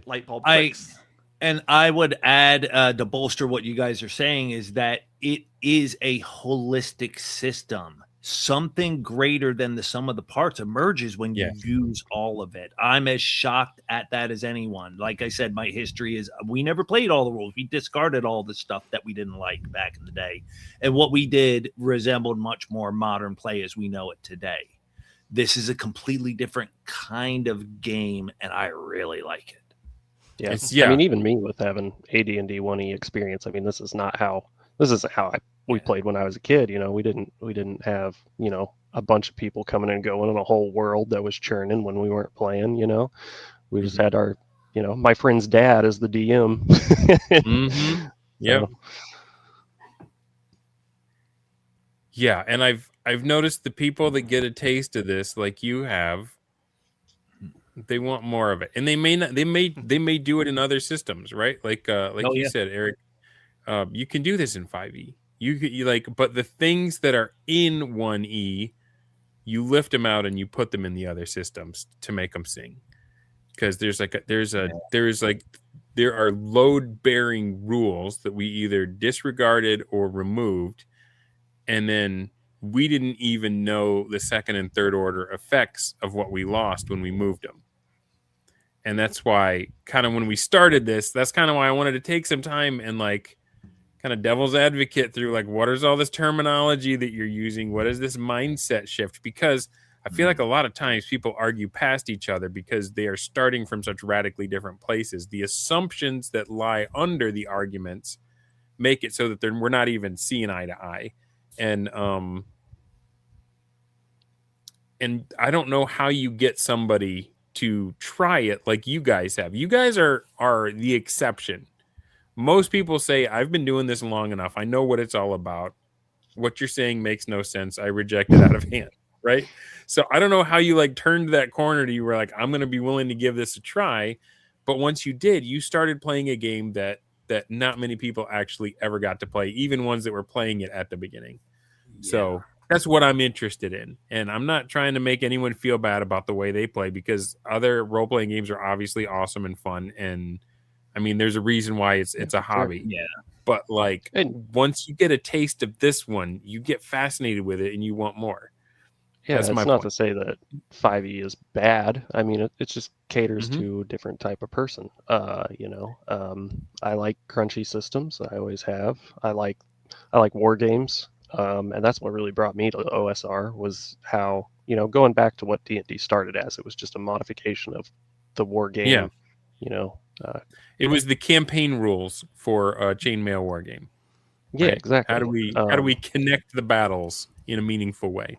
light bulb clicks. And I would add to bolster what you guys are saying is that it is a holistic system. Something greater than the sum of the parts emerges when you use all of it. I'm as shocked at that as anyone. Like I said, my history is we never played all the rules. We discarded all the stuff that we didn't like back in the day. And what we did resembled much more modern play as we know it today. This is a completely different kind of game, and I really like it. I mean, even me with having AD&D 1E experience, I mean, this isn't how we played when I was a kid. We didn't have a bunch of people coming and going in a whole world that was churning when we weren't playing. We just had our my friend's dad as the DM. Yeah, and I've noticed the people that get a taste of this, like you have, they want more of it, and they may do it in other systems, right? Like you said, Eric, you can do this in 5e. But the things that are in 1E, you lift them out and you put them in the other systems to make them sing, because there are load bearing rules that we either disregarded or removed, and then we didn't even know the second and third order effects of what we lost when we moved them. And that's why kind of when we started this, that's kind of why I wanted to take some time and kind of devil's advocate through what is all this terminology that you're using? What is this mindset shift? Because I feel like a lot of times people argue past each other because they are starting from such radically different places. The assumptions that lie under the arguments make it so that we're not even seeing eye to eye. And I don't know how you get somebody to try it like you guys have. You guys are the exception. Most people say, I've been doing this long enough. I know what it's all about. What you're saying makes no sense. I reject it out of hand, right? So I don't know how you turned that corner to you were I'm going to be willing to give this a try. But once you did, you started playing a game that not many people actually ever got to play, even ones that were playing it at the beginning. Yeah. So that's what I'm interested in. And I'm not trying to make anyone feel bad about the way they play, because other role-playing games are obviously awesome and fun. And I mean, there's a reason why it's a hobby. Yeah. But once you get a taste of this one, you get fascinated with it and you want more. Yeah, that's not to say that 5e is bad. I mean, it just caters to a different type of person. I like crunchy systems. I always have. I like war games. And that's what really brought me to OSR, was how, going back to what D&D started as. It was just a modification of the war game. Yeah. It was the campaign rules for a chainmail war game. Yeah, right? Exactly. How do we connect the battles in a meaningful way?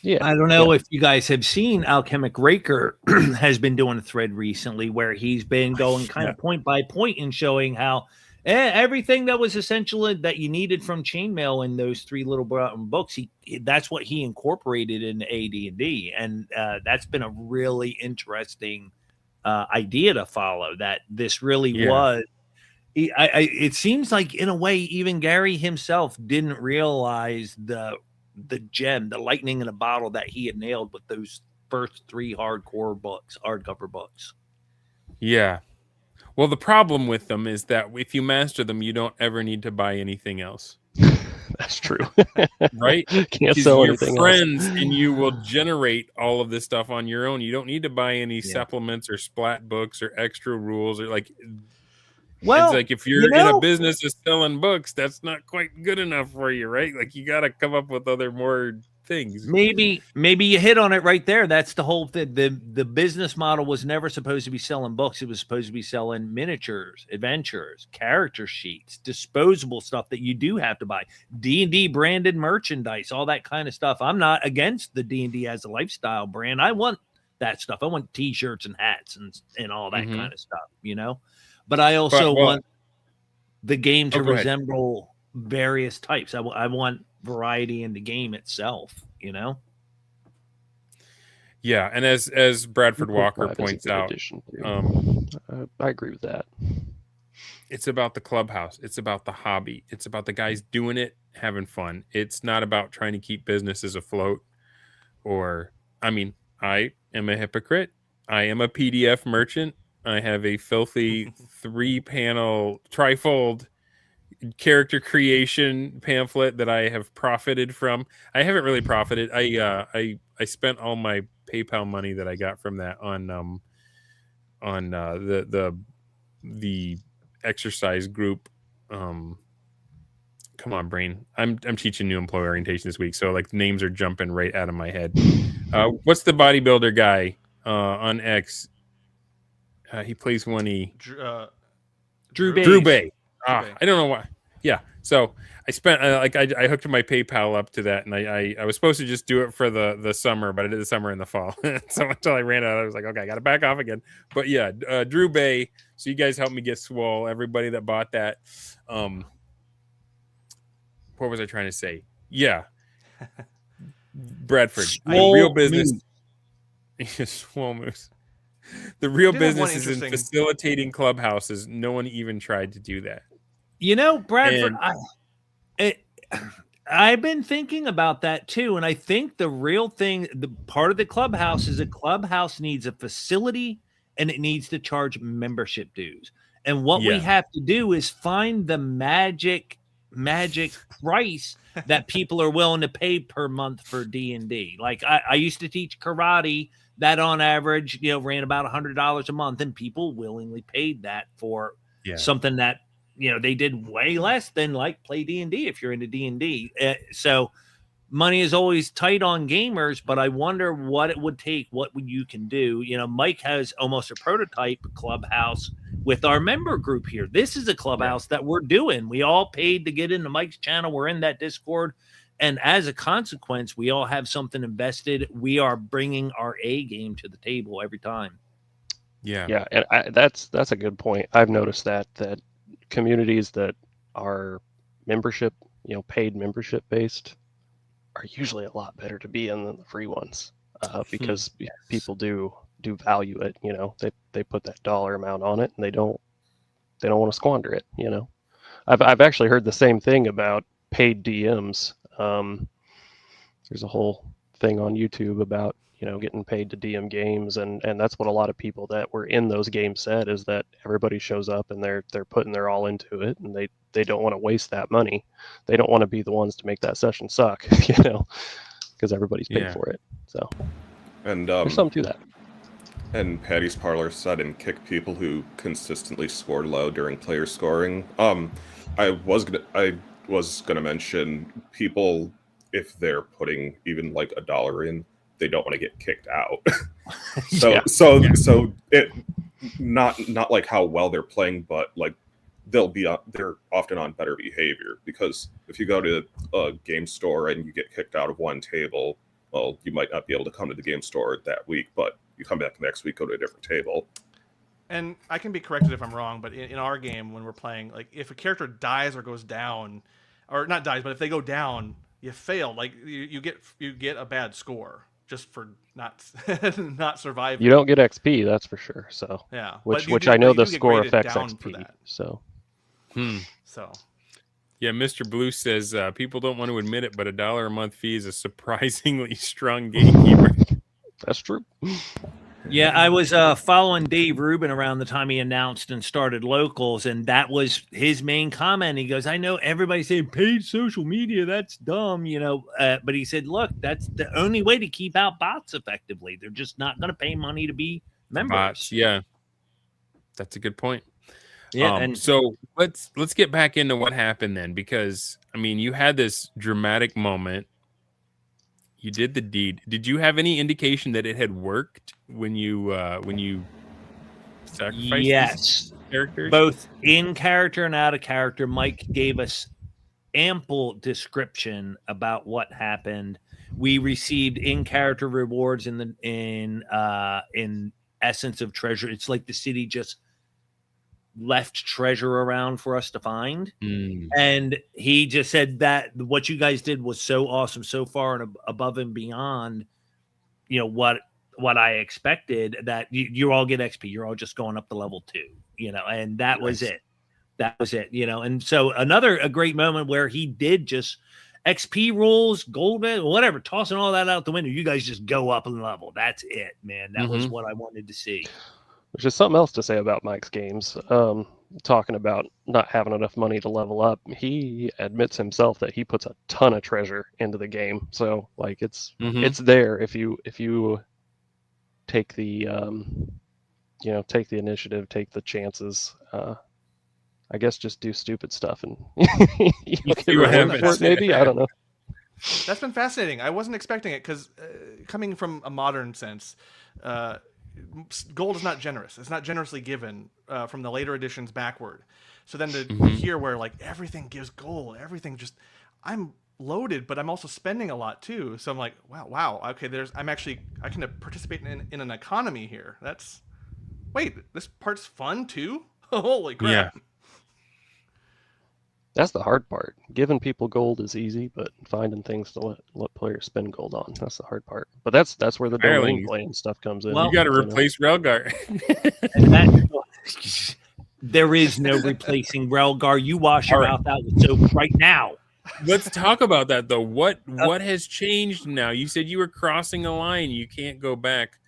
Yeah, I don't know if you guys have seen Alchemic Raker has been doing a thread recently where he's been going kind of point by point and showing how everything that was essential that you needed from chainmail in those 3 little books, that's what he incorporated in AD&D, and that's been a really interesting idea to follow. That this really was It seems like in a way, even Gary himself didn't realize the gem, the lightning in a bottle that he had nailed with those first 3 hardcover books. Yeah. Well, the problem with them is that if you master them, you don't ever need to buy anything else. That's true. Right? Can't Because sell your anything friends else. and you will generate all of this stuff on your own. You don't need to buy any Yeah. supplements or splat books or extra rules or like. Well, it's like if you're in a business of selling books, that's not quite good enough for you, right? Like you got to come up with other more things. Maybe you hit on it right there. That's the whole thing. The business model was never supposed to be selling books. It was supposed to be selling miniatures, adventures, character sheets, disposable stuff that you do have to buy, D&D branded merchandise, all that kind of stuff. I'm not against the D&D as a lifestyle brand. I want that stuff. I want t-shirts and hats and all that kind of stuff, you know. But I also want the game to resemble various types. I want variety in the game itself, you know. Yeah, and as Bradford Walker points out, I agree with that. It's about the clubhouse. It's about the hobby. It's about the guys doing it, having fun. It's not about trying to keep businesses afloat. Or, I mean, I am a hypocrite. I am a PDF merchant. I have a filthy 3-panel trifold character creation pamphlet that I have profited from. I haven't really profited. I spent all my PayPal money that I got from that on the exercise group. Come on, brain. I'm teaching new employee orientation this week, so like names are jumping right out of my head. What's the bodybuilder guy on X? He plays one E. Drew Bay. I don't know why. Yeah. So I spent I hooked my PayPal up to that, and I was supposed to just do it for the summer, but I did the summer and the fall. So until I ran out, I was like, okay, I got to back off again. But yeah, Drew Bay. So you guys helped me get swole. Everybody that bought that. What was I trying to say? Yeah. Bradford. Swole real business. Swole moose. The real business is in facilitating clubhouses. No one even tried to do that. You know, Bradford, I've been thinking about that too. And I think the real thing, the part of the clubhouse is a clubhouse needs a facility and it needs to charge membership dues. And what we have to do is find the magic price that people are willing to pay per month for D&D. Like I used to teach karate. That on average, ran about $100 a month, and people willingly paid that for something that, they did way less than like play D&D if you're into D&D. So money is always tight on gamers, but I wonder what it would take, what you can do. Mike has almost a prototype clubhouse with our member group here. This is a clubhouse that we're doing. We all paid to get into Mike's channel. We're in that Discord. And as a consequence, we all have something invested. We are bringing our A game to the table every time. Yeah, and that's a good point. I've noticed that communities that are membership, paid membership based, are usually a lot better to be in than the free ones, because people do value it. They put that dollar amount on it, and they don't want to squander it. I've actually heard the same thing about paid DMs. There's a whole thing on YouTube about getting paid to DM games, and that's what a lot of people that were in those games said, is that everybody shows up and they're putting their all into it, and they don't want to waste that money. They don't want to be the ones to make that session suck, because everybody's paid for it. So and there's something to that. And Patty's Parlor said and kick people who consistently score low during player scoring. I was gonna mention people, if they're putting even like $1 in, they don't want to get kicked out. So it not like how well they're playing, but like they're often on better behavior, because if you go to a game store and you get kicked out of one table, well, you might not be able to come to the game store that week, but you come back next week, go to a different table. And I can be corrected if I'm wrong, but in our game, when we're playing, like if a character dies or goes down, or not dies, but if they go down, you fail. Like you get a bad score just for not surviving. You don't get XP, that's for sure. So yeah, which I know the score affects XP. So So Yeah, Mr. Blue says people don't want to admit it, but $1 a month fee is a surprisingly strong gatekeeper. That's true. Yeah, I was following Dave Rubin around the time he announced and started Locals, and that was his main comment. He goes, I know everybody saying paid social media, that's dumb, but he said, look, that's the only way to keep out bots effectively. They're just not going to pay money to be members. Bots, yeah. That's a good point. Yeah, and so let's get back into what happened then, because I mean, you had this dramatic moment. You did the deed. Did you have any indication that it had worked when you sacrificed yes, these characters? Both in character and out of character. Mike gave us ample description about what happened. We received in character rewards in Essence of Treasure. It's like the city just left treasure around for us to find. And he just said that what you guys did was so awesome, so far and above and beyond, what I expected, that you all get XP. You're all just going up to level 2, and that was it. That was it, and so a great moment where he did just XP rules, gold, whatever, tossing all that out the window. You guys just go up in level. That's it, man. That was what I wanted to see. Which is something else to say about Mike's games. Talking about not having enough money to level up, he admits himself that he puts a ton of treasure into the game. So like it's there if you take the take the initiative, take the chances. I guess just do stupid stuff and you can reward for it, maybe. I don't know. That's been fascinating. I wasn't expecting it because coming from a modern sense, gold is not generous. It's not generously given from the later editions backward. So then to hear where like everything gives gold, everything just, I'm loaded, but I'm also spending a lot too. So I'm like, wow. Okay, I can participate in an economy here. Wait, this part's fun too? Holy crap. Yeah. That's the hard part. Giving people gold is easy, but finding things to let players spend gold on, that's the hard part. But that's where the domain play and stuff comes in. Well, you got to replace Relgar. There is no replacing Relgar. You wash your mouth out with soap right now. Let's talk about that though. What has changed now? You said you were crossing a line. You can't go back.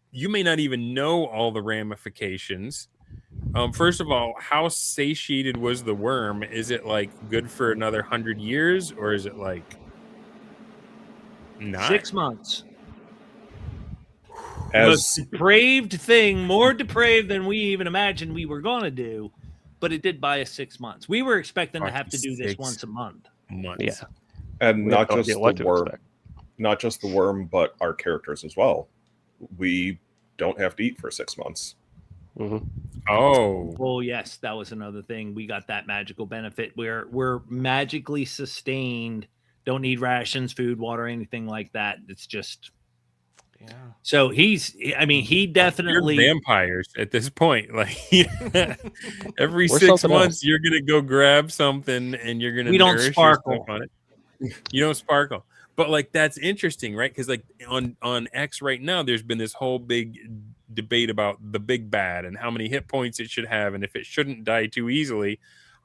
You may not even know all the ramifications. First of all, how satiated was the worm? Is it like good for another 100 years, or is it like not? 6 months? As The depraved thing, more depraved than we even imagined we were going to do, but it did buy us 6 months. We were expecting to have to do this once a month. Yeah, and not just the worm, not just the worm, but our characters as well. We don't have to eat for 6 months. Oh, well, yes, that was another thing. We got that magical benefit where we're magically sustained. Don't need rations, food, water, anything like that. It's just So he definitely you're vampires at this point. Like every 6 months, you're gonna go grab something and you're gonna. We don't sparkle on it. You don't sparkle, but like that's interesting, right? Because like on X right now, there's been this whole big debate about the big bad and how many hit points it should have and if it shouldn't die too easily.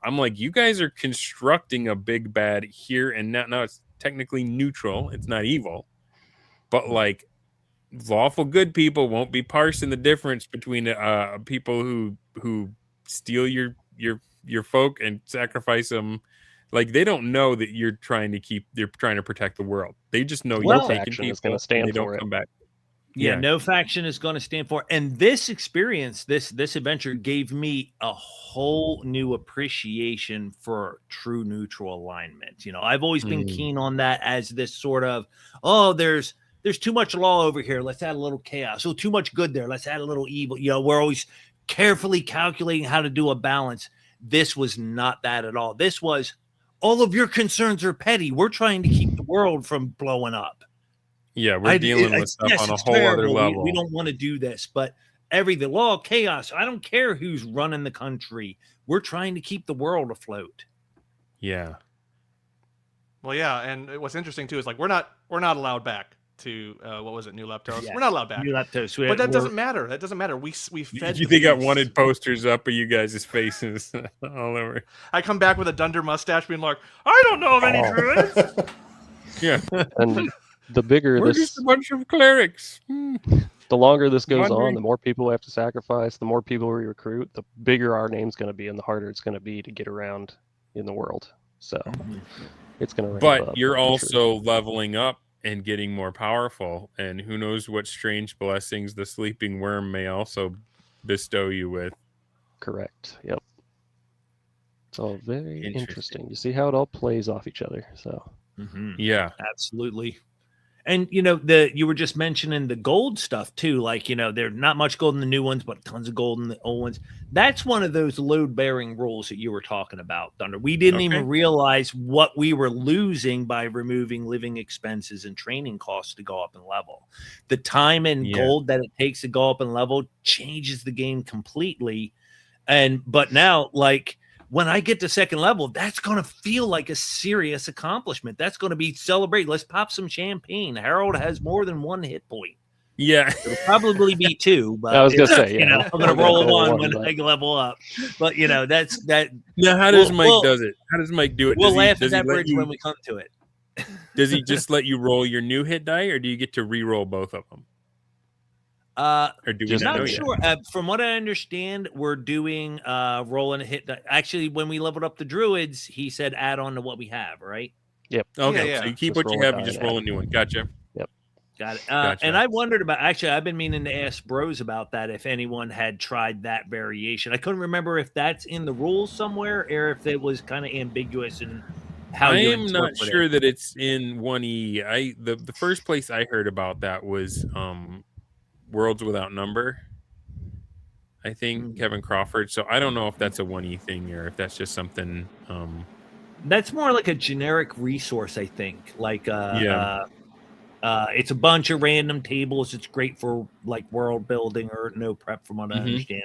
I'm like, you guys are constructing a big bad here and now it's technically neutral. It's not evil, but like lawful good people won't be parsing the difference between people who steal your folk and sacrifice them. Like they don't know that they're trying to protect the world. They just know you're taking people is going to stand and they for don't it. come back. Yeah, no faction is going to stand for. And this experience, this adventure gave me a whole new appreciation for true neutral alignment. I've always been keen on that as this sort of, there's too much law over here. Let's add a little chaos. Oh, too much good there. Let's add a little evil. We're always carefully calculating how to do a balance. This was not that at all. This was all of your concerns are petty. We're trying to keep the world from blowing up. Yeah, we're dealing with stuff on a whole other level. We don't want to do this, but the law, chaos. I don't care who's running the country. We're trying to keep the world afloat. Yeah. Well, yeah, and what's interesting too is like we're not allowed back. to what was it, New Leptos? Yes. We're not allowed back. New Leptos. But that doesn't matter. That doesn't matter. We fed. You the think got beast. wanted posters up of you guys' faces all over? I come back with a Dunder mustache, being like, I don't know of any druids. Yeah, And the bigger we're this, just a bunch of clerics. the longer this goes on, Wondering- the more people we have to sacrifice, the more people we recruit, the bigger our name's going to be, and the harder it's going to be to get around in the world. So it's going to ramp But up, you're for sure. also leveling up and getting more powerful, and who knows what strange blessings the sleeping worm may also bestow you with. Correct. Yep. It's all very Interesting. interesting. You see how it all plays off each other. So Yeah, Absolutely. And you were just mentioning the gold stuff too. Like, there's not much gold in the new ones, but tons of gold in the old ones. That's one of those load-bearing rules that you were talking about, Thunder. We didn't Okay. even realize what we were losing by removing living expenses and training costs to go up in level. The time and Yeah. gold that it takes to go up in level changes the game completely. But now, like, when I get to second level, that's going to feel like a serious accomplishment. That's going to be celebrated. Let's pop some champagne. Harold has more than one hit point. yeah. It'll probably be two, but I was gonna say, yeah. I'm going to I'm gonna roll roll one one, when but- I level up. But that's that. Now, how does Mike We'll- does it? How does Mike do it? We'll Does he- laugh does at he that let bridge you- when we come to it. Does he just let you roll your new hit die, or do you get to re-roll both of them? Or do we Just not know Not yet? sure. From what I understand, we're doing rolling a hit. Actually, when we leveled up the druids, he said add on to what we have. Right. Okay, Yeah, so you keep Just what you roll a have, you die just and roll a add. new one. Gotcha. Got it. Gotcha. And I wondered about. Actually, I've been meaning to ask Bros about that. If anyone had tried that variation, I couldn't remember if that's in the rules somewhere or if it was kind of ambiguous in how I you am not interpret sure it. that it's in 1E. The first place I heard about that was Worlds Without Number. I think Kevin Crawford. So I don't know if that's a 1E thing or if that's just something. That's more like a generic resource, I think. Like, Yeah. it's a bunch of random tables. It's great for like world building or no prep, from what I Mhm. understand.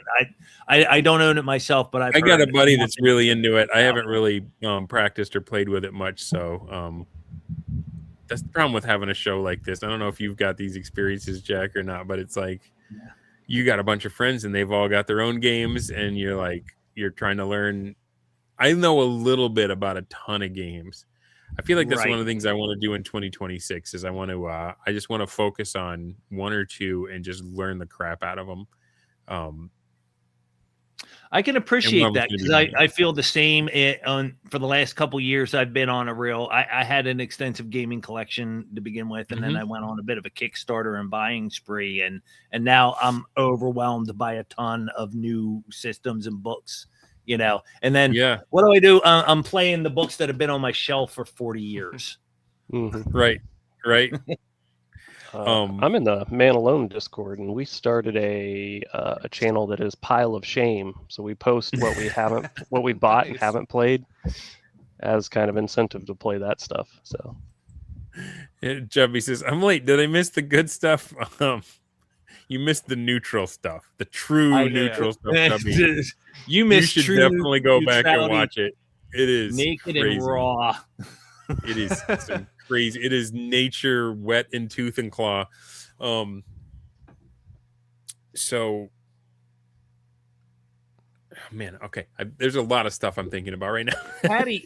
I don't own it myself, but I've I got a heard buddy nothing that's really into it. I about haven't really practiced or played with it much, so that's the problem with having a show like this. I don't know if you've got these experiences, Jack, or not, but it's like you got a bunch of friends and they've all got their own games, and you're trying to learn. I know a little bit about a ton of games. I feel like that's one of the things I want to do in 2026 is I just want to focus on one or two and just learn the crap out of them. I can appreciate And what that was because gonna be I feel the same for the last couple years. I've been on a real. I had an extensive gaming collection to begin with, and then I went on a bit of a Kickstarter and buying spree, and now I'm overwhelmed by a ton of new systems and books. And then what do? I'm playing the books that have been on my shelf for 40 years. Right. I'm in the Man Alone Discord, and we started a channel that is Pile of Shame. So we post what we haven't, what we bought and haven't played, as kind of incentive to play that stuff. So Chubby says, "I'm late. Did I miss the good stuff?" You missed the neutral stuff, the true neutral stuff. Chubby. You missed. You should definitely go back and watch it. It is naked crazy. and raw. It is some crazy. It is nature wet in tooth and claw. So, man, okay. There's a lot of stuff I'm thinking about right now. Patty,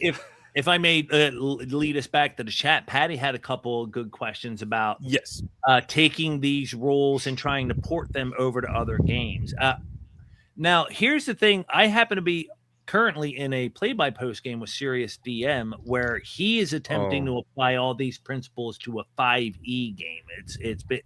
if I may lead us back to the chat, Patty had a couple of good questions about taking these rules and trying to port them over to other games. Now, here's the thing. I happen to be currently in a play-by-post game with Serious DM where he is attempting to apply all these principles to a 5e game. It's been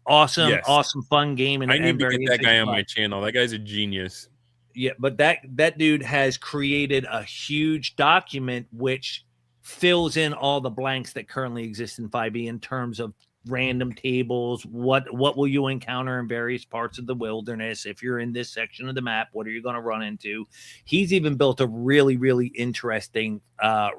awesome, awesome, fun game. And I need to very get that guy on fun. my channel. That guy's a genius. Yeah, but that dude has created a huge document which fills in all the blanks that currently exist in 5e in terms of random tables. What will you encounter in various parts of the wilderness? If you're in this section of the map, what are you going to run into? He's even built a really, really interesting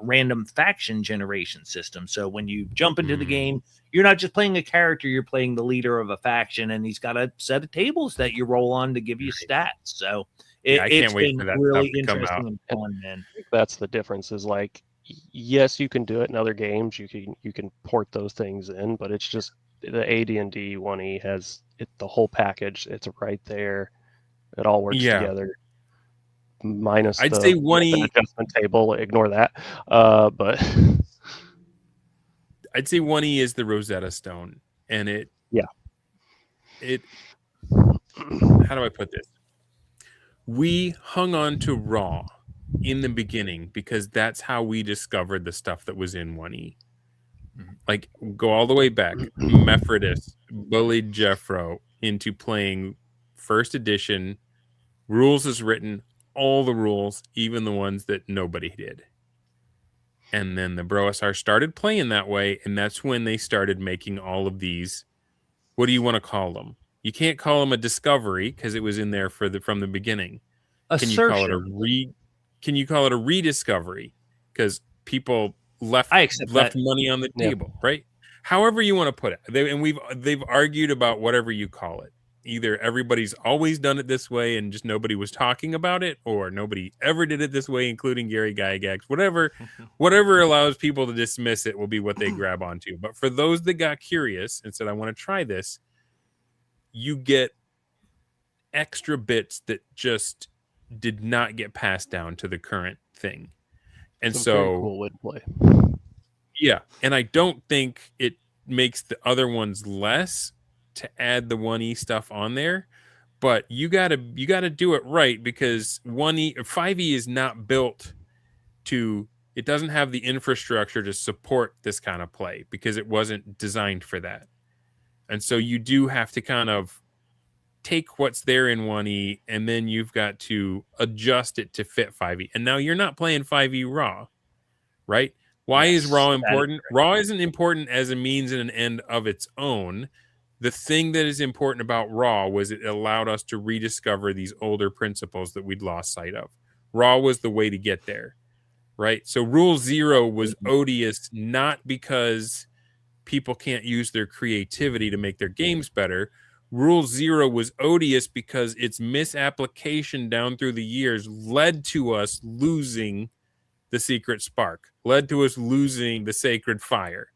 random faction generation system. So when you jump into the game, you're not just playing a character, you're playing the leader of a faction, and he's got a set of tables that you roll on to give you stats. So I can't wait for that really stuff to come interesting out. and fun, man. that's the difference. Is like, yes, you can do it in other games. You can port those things in, but it's the AD&D 1E has the whole package. It's right there. It all works together. Minus I'd the say 1E adjustment table. Ignore that. But I'd say 1E is the Rosetta Stone, and it. How do I put this? We hung on to Raw in the beginning because that's how we discovered the stuff that was in 1E. Like, go all the way back. Mephrodis bullied Jeffro into playing first edition, rules as written, all the rules, even the ones that nobody did. And then the Broasar started playing that way, and that's when they started making all of these. What do you want to call them? You can't call them a discovery because it was in there from the beginning. Can you call it a rediscovery? Because people left money on the table, right? However you want to put it. They've argued about whatever you call it. Either everybody's always done it this way and just nobody was talking about it, or nobody ever did it this way, including Gary Gygax. Whatever allows people to dismiss it will be what they grab onto. But for those that got curious and said, I want to try this, you get extra bits that just did not get passed down to the current thing. And so very cool way to play. Yeah. And I don't think it makes the other ones less to add the 1E stuff on there, but you gotta do it right, because 5E is not built to, it doesn't have the infrastructure to support this kind of play because it wasn't designed for that. And so you do have to kind of take what's there in 1E and then you've got to adjust it to fit 5E. And now you're not playing 5E raw, right? Why is raw important? Raw isn't important as a means and an end of its own. The thing that is important about raw was it allowed us to rediscover these older principles that we'd lost sight of. Raw was the way to get there, right? So rule 0 was odious, not because people can't use their creativity to make their games better. Rule 0 was odious because its misapplication down through the years led to us losing the secret spark, led to us losing the sacred fire.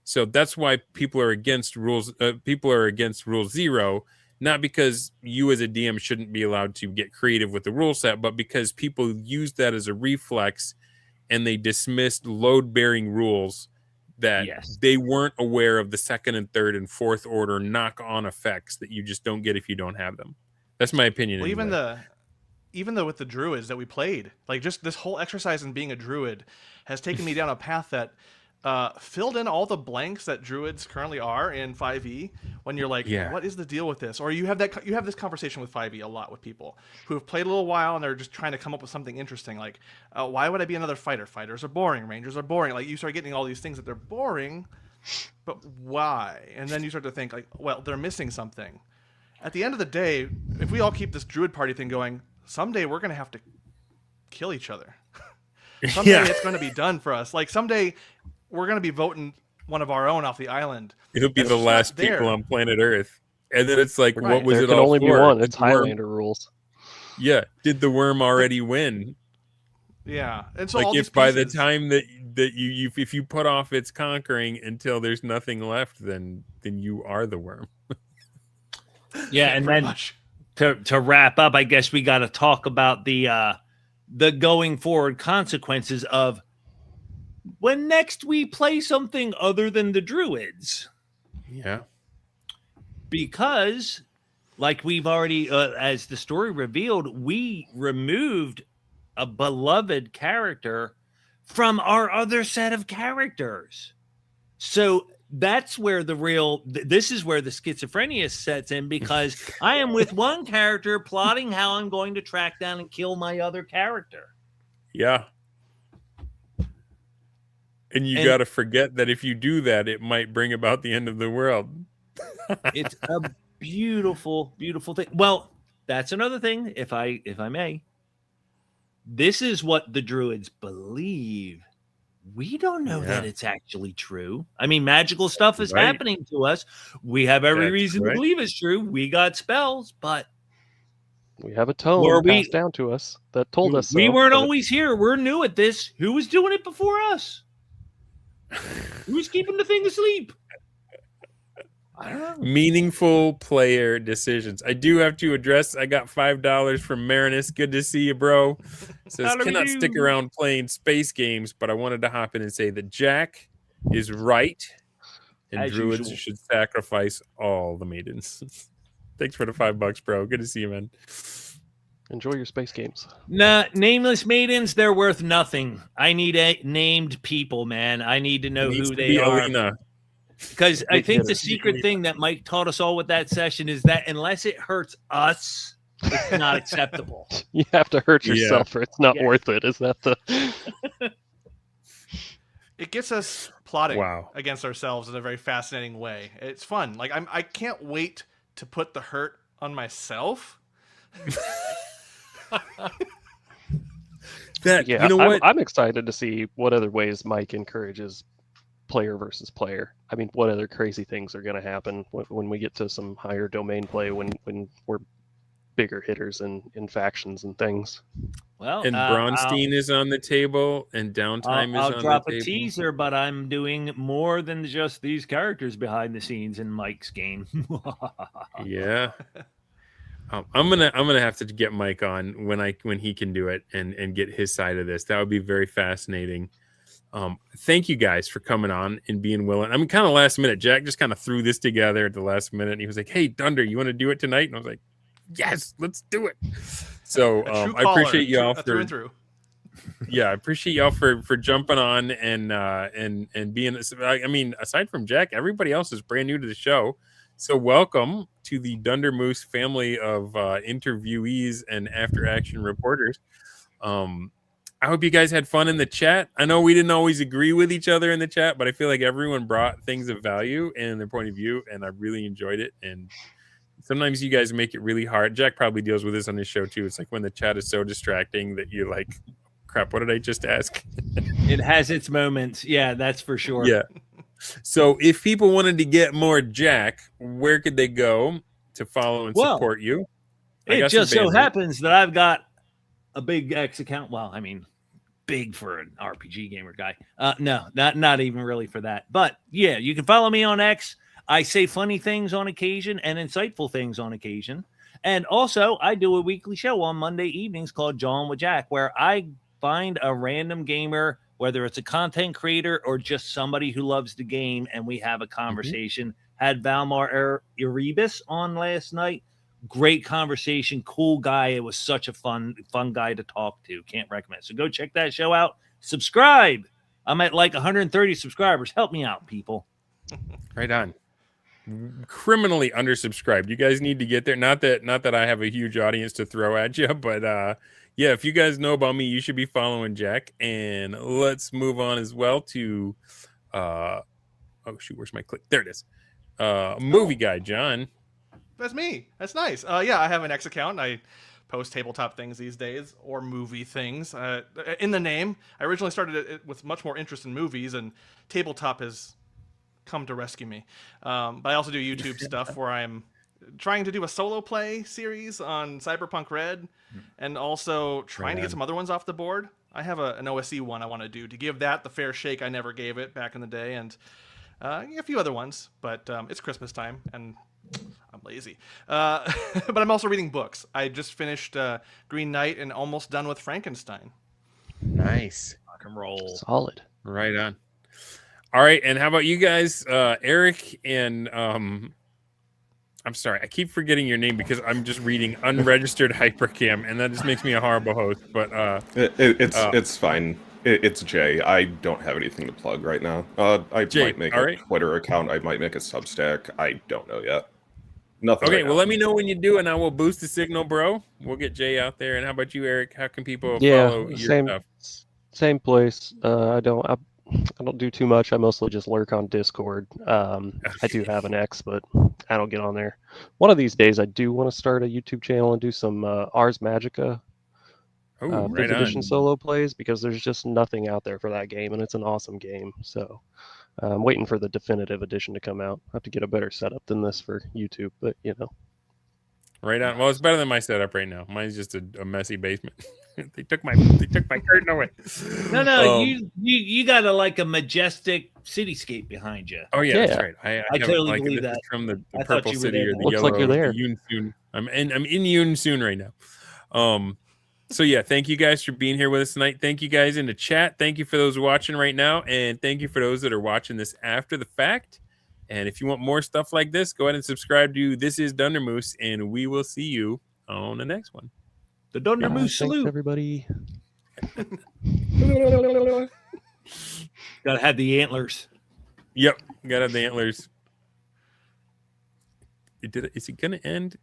So that's why people are against rules. People are against rule 0, not because you as a DM shouldn't be allowed to get creative with the rule set, but because people use that as a reflex and they dismissed load-bearing rules that they weren't aware of the second and third and fourth order knock-on effects that you just don't get if you don't have them. That's my opinion. Well, anyway. even though with the druids that we played, like just this whole exercise in being a druid has taken me down a path that filled in all the blanks that druids currently are in 5e. When you're like, what is the deal with this? Or you have this conversation with 5e a lot with people who have played a little while and they're just trying to come up with something interesting. Like, why would I be another fighter? Fighters are boring. Rangers are boring. Like, you start getting all these things that they're boring, but why? And then you start to think like, well, they're missing something. At the end of the day, if we all keep this druid party thing going, someday we're going to have to kill each other. Someday it's going to be done for us. Like, someday we're going to be voting one of our own off the island. It'll be the last people on planet Earth. And then it's like, what was there it can all only for? be one. It's Highlander rules. Yeah. Did the worm already win? Yeah. And so like, all if by the time that you if you put off its conquering until there's nothing left, then you are the worm. Yeah. And then to wrap up, I guess we got to talk about the going forward consequences of when next we play something other than the druids. Yeah. Because, like we've already, as the story revealed, we removed a beloved character from our other set of characters. So that's where this is where the schizophrenia sets in, because I am with one character plotting how I'm going to track down and kill my other character. Yeah. And you got to forget that if you do that, it might bring about the end of the world. It's a beautiful, beautiful thing. Well, that's another thing, if I may. This is what the druids believe. We don't know that it's actually true. I mean, magical stuff is happening to us. We have every reason to believe it's true. We got spells, but we have a tone passed down to us that told us we weren't always here. We're new at this. Who was doing it before us? Who's keeping the thing asleep? I don't know. Meaningful player decisions. I do have to address. I got $5 from Marinus. Good to see you, bro. Says How do we cannot stick do? around playing space games, but I wanted to hop in and say that Jack is right, and As druids usual. should sacrifice all the maidens. Thanks for the $5, bro. Good to see you, man. Enjoy your space games. Nah, nameless maidens, they're worth nothing. I need named people, man. I need to know It needs who to they be are. Alina. Because I Big think the hitter. secret thing that Mike taught us all with that session is that unless it hurts us, it's not acceptable. You have to hurt Yeah. yourself, or it's not Yeah. worth it. Is that the? It gets us plotting Wow. against ourselves in a very fascinating way. It's fun. Like I can't wait to put the hurt on myself. That Yeah, you know what? I'm excited to see what other ways Mike encourages player versus player. I mean, what other crazy things are going to happen when we get to some higher domain play, when we're bigger hitters in factions and things. Well, And Braunstein is on the table, and downtime I'll is on drop the a table. teaser, but I'm doing more than just these characters behind the scenes in Mike's game. Yeah. I'm gonna have to get Mike on when he can do it and get his side of this. That would be very fascinating. Thank you guys for coming on and being willing. I mean, kind of last minute. Jack just kind of threw this together at the last minute, and he was like, "Hey, Dunder, you want to do it tonight?" And I was like, "Yes, let's do it." So A true I caller, appreciate y'all through for and through. yeah, I appreciate y'all for jumping on and being. I mean, aside from Jack, everybody else is brand new to the show. So welcome to the Dunder Moose family of interviewees and after action reporters. I hope you guys had fun in the chat. I know we didn't always agree with each other in the chat, but I feel like everyone brought things of value and their point of view, and I really enjoyed it. And sometimes you guys make it really hard. Jack probably deals with this on his show too. It's like when the chat is so distracting that you're like, crap, what did I just ask? It has its moments. Yeah, that's for sure. Yeah. So if people wanted to get more Jack, where could they go to follow and Well, support you? I It got some just so bandwidth. happens that I've got a big X account. Well, I mean, big for an RPG gamer guy. No, not even really for that. But yeah, you can follow me on X. I say funny things on occasion and insightful things on occasion. And also, I do a weekly show on Monday evenings called John with Jack, where I find a random gamer, whether it's a content creator or just somebody who loves the game, and we have a conversation. Had Valmar Erebus on last night. Great conversation, cool guy. It was such a fun guy to talk to. Can't recommend. So go check that show out. Subscribe. I'm at like 130 subscribers. Help me out, people. Right on. Criminally undersubscribed. You guys need to get there. Not that I have a huge audience to throw at you, but yeah, if you guys know about me, you should be following Jack. And let's move on as well to oh shoot, where's my click? There it is. Movie guy, John. That's me. That's nice. Yeah, I have an X account. I post tabletop things these days, or movie things. In the name, I originally started it with much more interest in movies, and tabletop has come to rescue me. But I also do YouTube stuff where I'm trying to do a solo play series on Cyberpunk Red, and also trying to get some other ones off the board. I have an OSE one I want to do to give that the fair shake I never gave it back in the day, and a few other ones. But it's Christmas time, and I'm lazy. But I'm also reading books. I just finished Green Knight and almost done with Frankenstein. Nice. Rock and roll. Solid. Right on. All right, and how about you guys, Eric and I'm sorry, I keep forgetting your name because I'm just reading unregistered hypercam, and that just makes me a horrible host. But It's fine. It's Jay. I don't have anything to plug right now. I Jay, might make all a right. Twitter account. I might make a Substack. I don't know yet. Nothing. okay, right well, now. let me know when you do, and I will boost the signal, bro. We'll get Jay out there. And how about you, Eric? How can people follow your stuff? Same place. I don't do too much. I mostly just lurk on Discord. I do have an X, but I don't get on there. One of these days, I do want to start a YouTube channel and do some Ars Magica Oh, 5th right on. edition solo plays, because there's just nothing out there for that game, and it's an awesome game. So I'm waiting for the definitive edition to come out. I have to get a better setup than this for YouTube, but you know. Right on. Well, it's better than my setup right now. Mine's just a messy basement. they took my curtain away. No, you got a majestic cityscape behind you. Oh yeah, that's Yeah. right. I have, totally like, believe this is that. from the I thought purple you were city there or now. the Looks yellow. like you're there. The Yunsun. I'm in Yunsun right now. So yeah, thank you guys for being here with us tonight. Thank you guys in the chat. Thank you for those watching right now, and thank you for those that are watching this after the fact. And if you want more stuff like this, go ahead and subscribe to This Is Dundermoose, and we will see you on the next one. The Dundermoose Thanks, salute. everybody. Gotta have the antlers. Yep, gotta have the antlers. Is it gonna end?